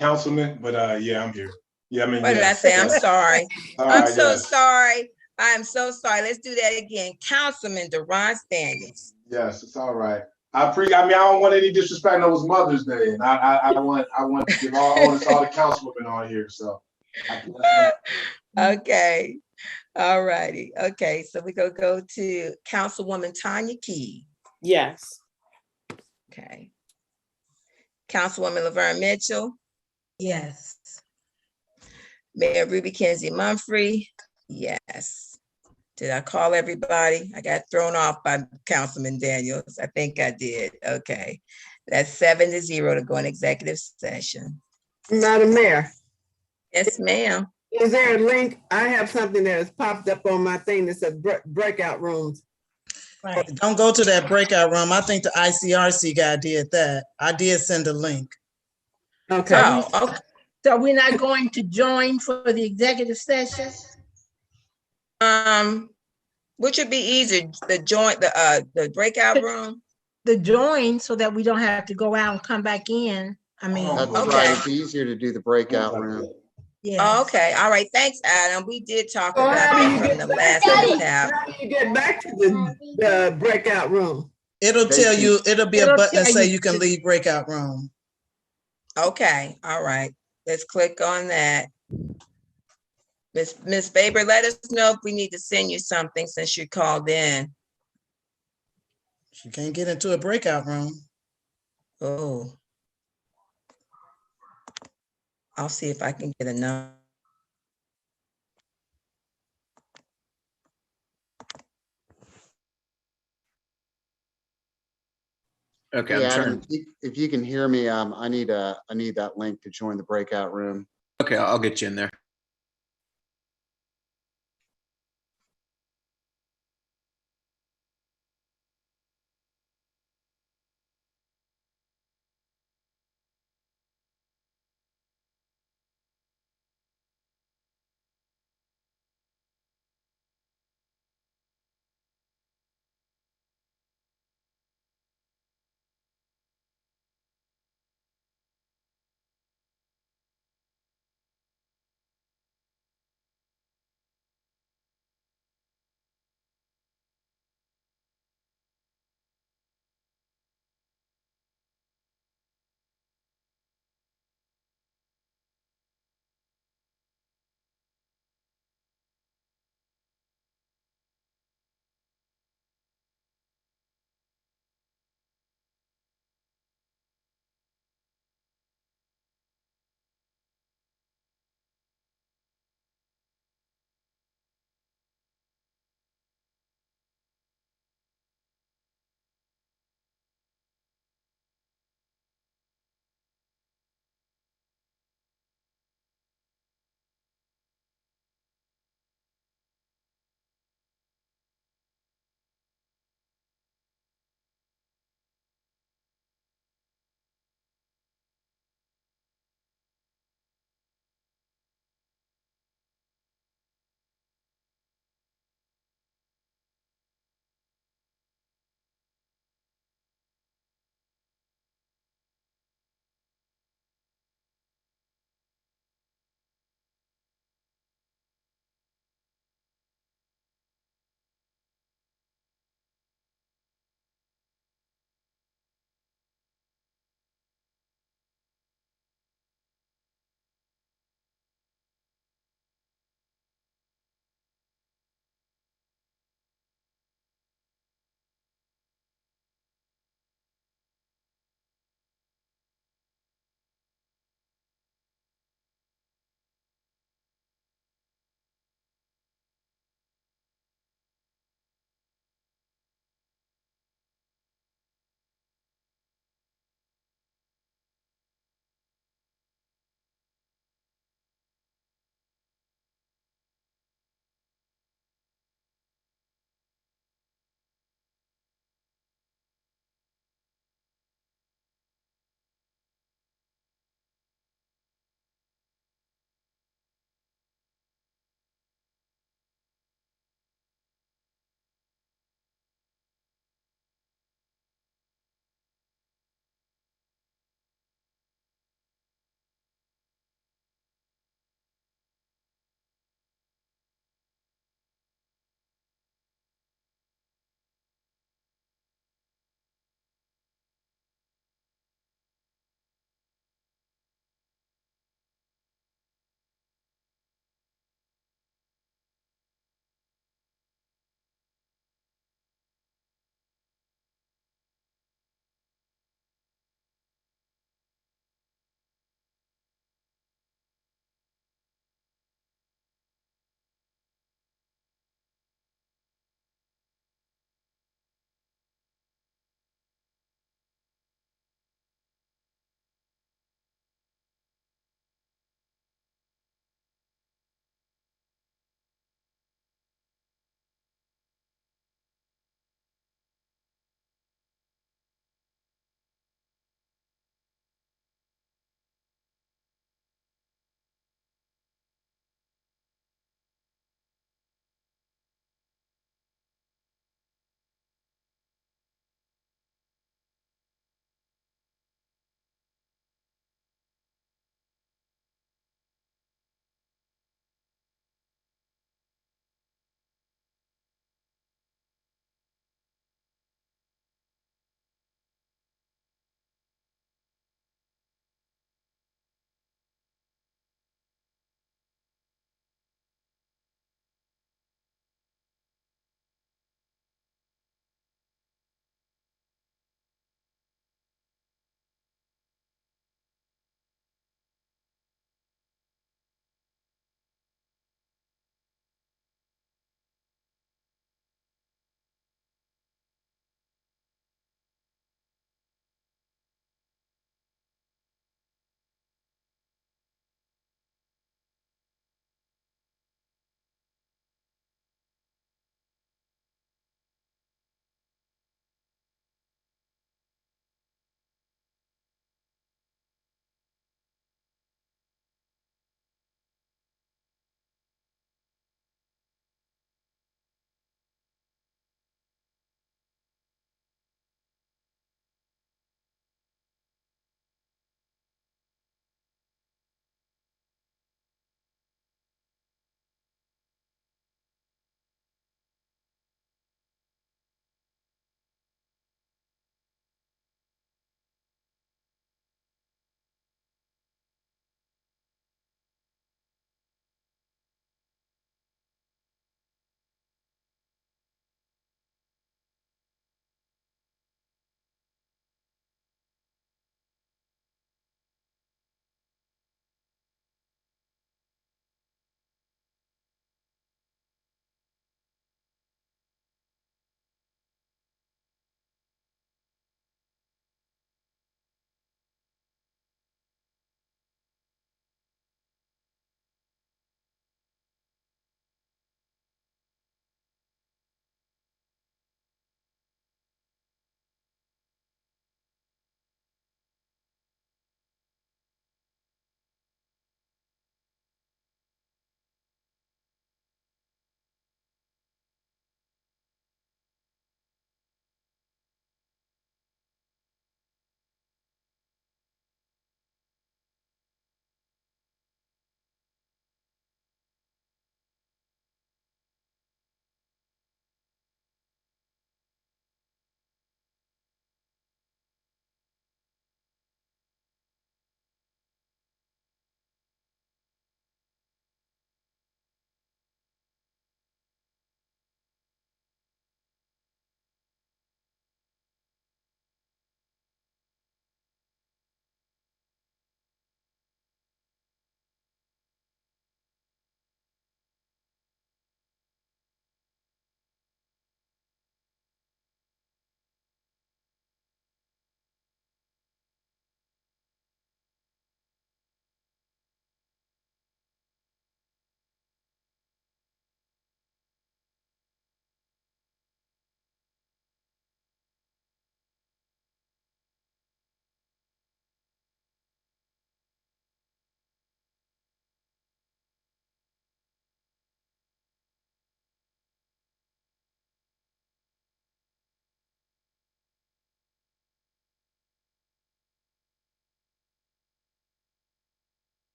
Councilman, but yeah, I'm here. Yeah, I mean, What did I yes, say? I'm yes. sorry. All I'm right, so yes. sorry. I'm so sorry. Let's do that again. Councilman Durance Daniels. Yes, it's all right. I mean, I don't want any disrespect. No, it was Mother's Day, and I want to give all the councilwomen on here. So, Okay, all righty. Okay, so we go to Councilwoman Tanya Key. Yes. Okay. Councilwoman Laverne Mitchell, Yes. Mayor Ruby Kenzie Mumphrey. Yes. Did I call everybody? I got thrown off by Councilman Daniels. I think I did. Okay. That's 7-0 to go in executive session. Madam Mayor, Yes, ma'am. is there a link? I have something that has popped up on my thing that says breakout rooms. Right. Don't go to that breakout room. I think the ICRC guy did that. I did send a link. Okay. Oh, okay. So we're not going to join for the executive session? Which would be easier, the breakout room? The join so that we don't have to go out and come back in. I mean, Oh, That's Okay. right. It's easier to do the breakout room. yeah. Okay, all right. Thanks, Adam. We did talk So about how do that you from get the back last to tab. how do you get back to the breakout room? It'll They tell can- you, it'll be a It'll button that tell say you you can to- leave breakout room. Okay, all right. Let's click on that. Miss Faber, let us know if we need to send you something since you called in. You can't get into a breakout room. Oh. I'll see if I can get a number. Okay, Hey, I'm Adam, trying. if you can hear me, I need that link to join the breakout room. Okay, I'll get you in there.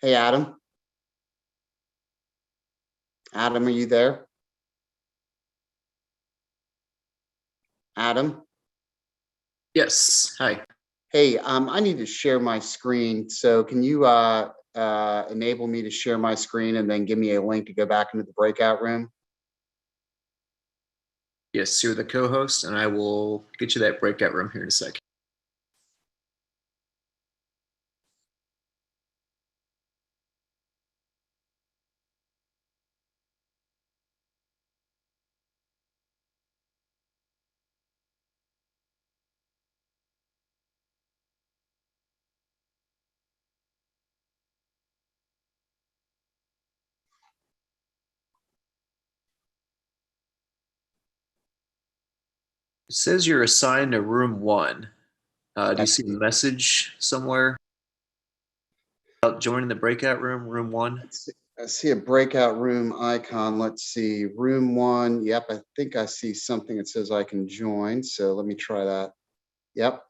Hey, Adam. Adam, are you there? Adam? Yes, hi. Hey, I need to share my screen. So can you enable me to share my screen and then give me a link to go back into the breakout room? Yes, you're the co-host, and I will get you that breakout room here in a second. It says you're assigned to room 1. Do you see a message somewhere about joining the breakout room, room 1? I see a breakout room icon. Let's see, room 1. Yep, I think I see something that says I can join. So let me try that. Yep.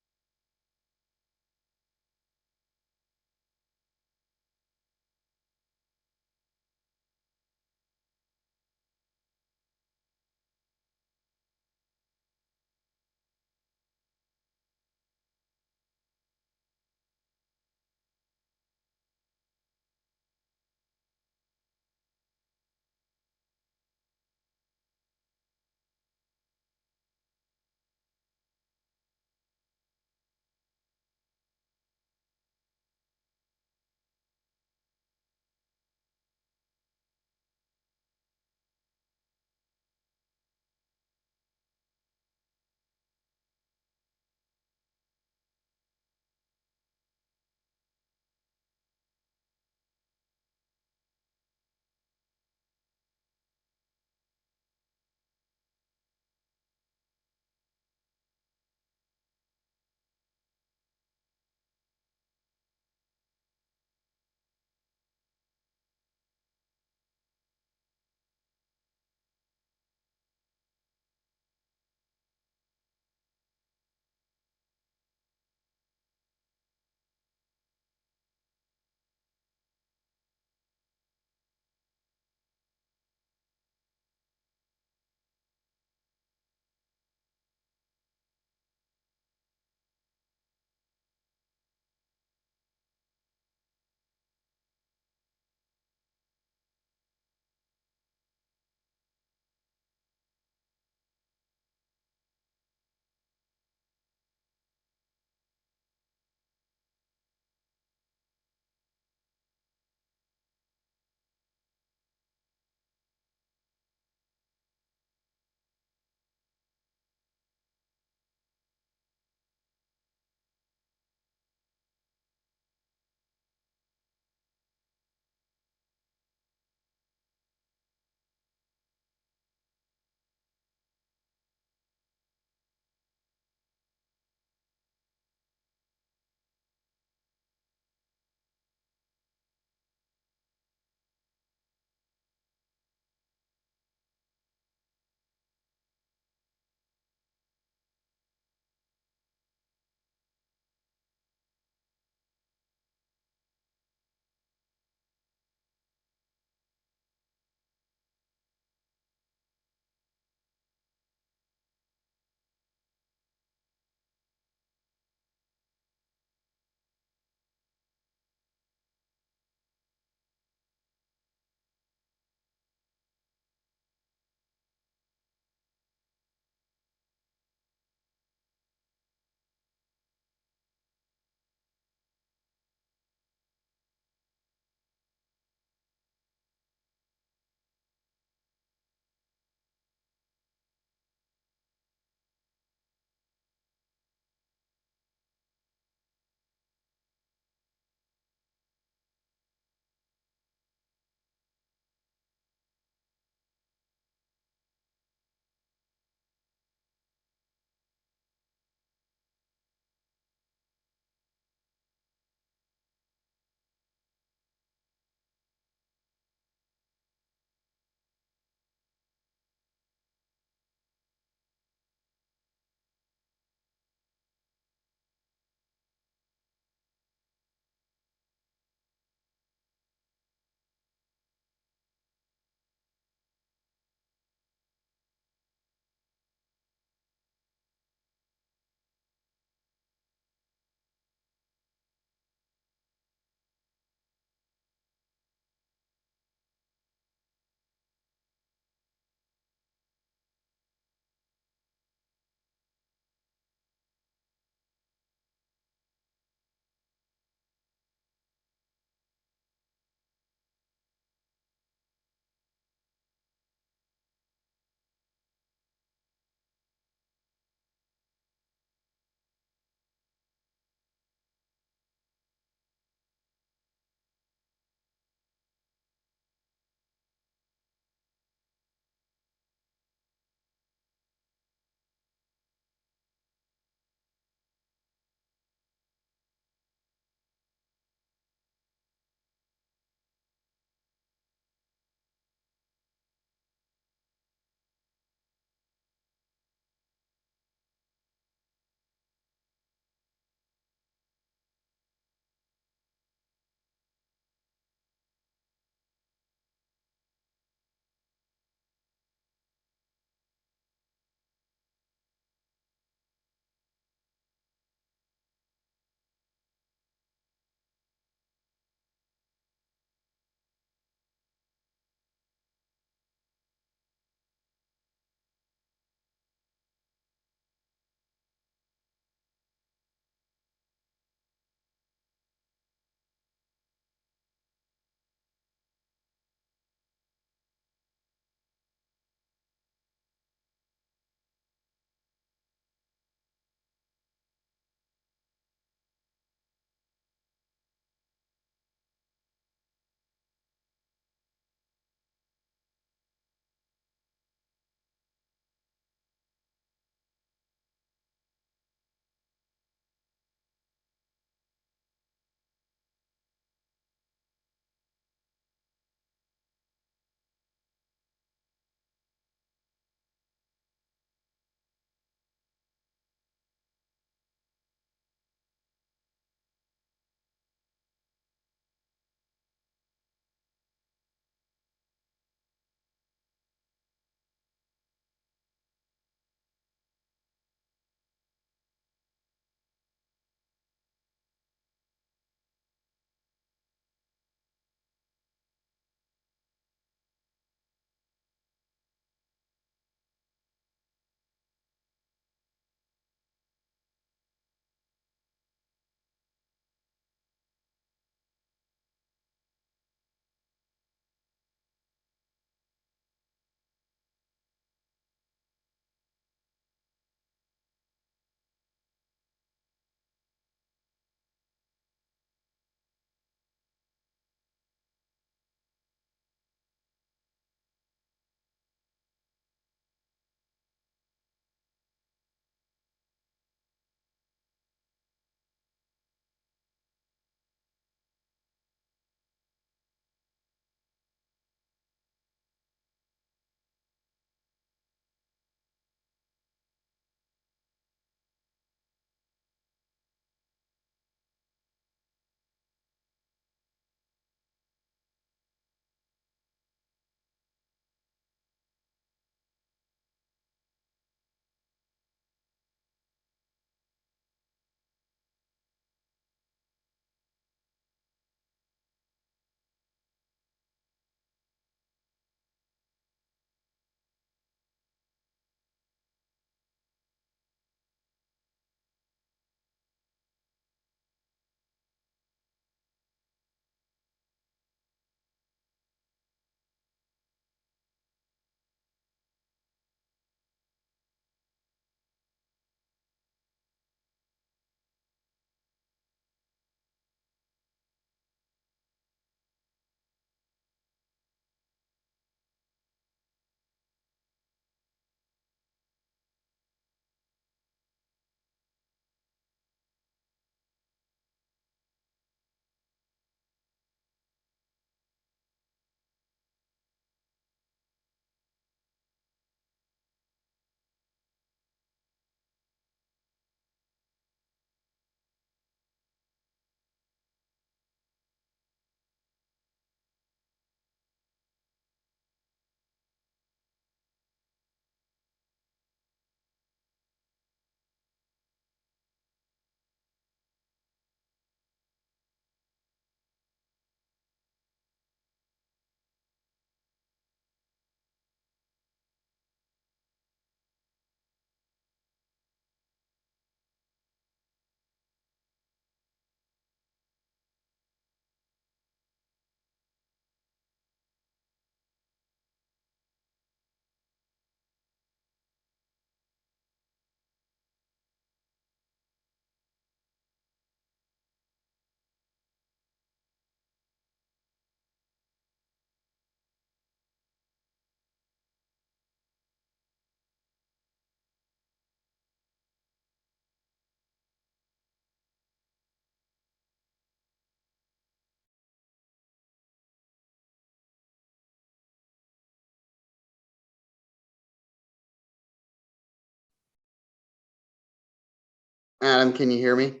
Adam, can you hear me?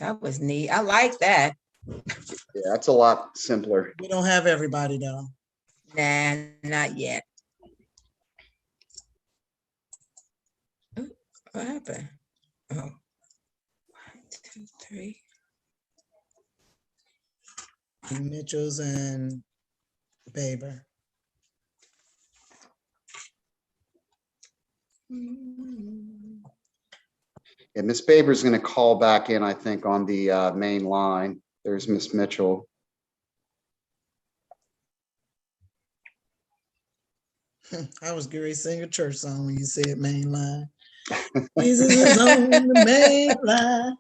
That was neat. I like that. Yeah, that's a lot simpler. We don't have everybody though. Nah, not yet. Ooh, what happened? Oh. 1, 2, 3. Mitchells and Baber. Yeah, Miss Baber's going to call back in, I think, on the main line. There's Miss Mitchell. I was getting ready to sing a church song when you said main line. Jesus is on the main line.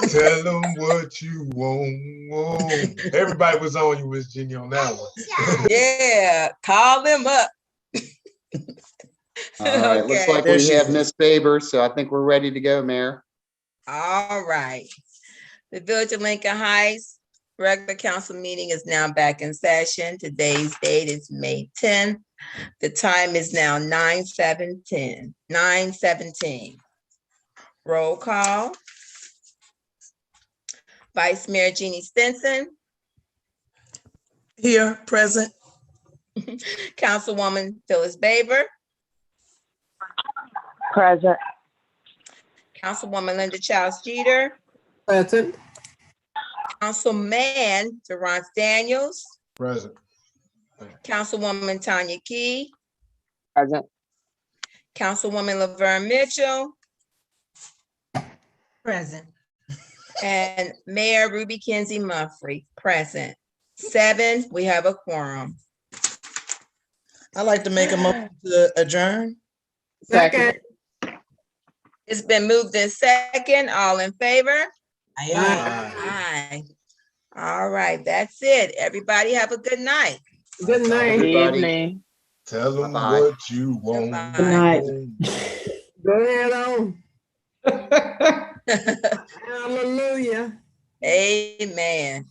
Tell them what you want. Everybody was on you, Miss Jenny, on that one. Yeah, call them up. All right, looks Okay. like There we she have is. Miss Baber, so I think we're ready to go, Mayor. All right. The Village of Lincoln Heights regular council meeting is now back in session. Today's date is May 10th. The time is now 9:17. Roll call. Vice Mayor Jeannie Stinson, Here, present. Councilwoman Phyllis Baber, Present. Councilwoman Linda Childs Jeter, Present. Councilman Durance Daniels, Present. Councilwoman Tanya Key, Present. Councilwoman Laverne Mitchell, Present. and Mayor Ruby Kenzie Mumphrey, present. 7, we have a quorum. I'd like to make a motion to adjourn. Second. It's been moved in second. All in favor? Aye. Aye. All right, that's it. Everybody have a good night. Good night. Everybody. Evening. Tell them Bye-bye. what you want. Goodbye. Go ahead on. Hallelujah. Amen.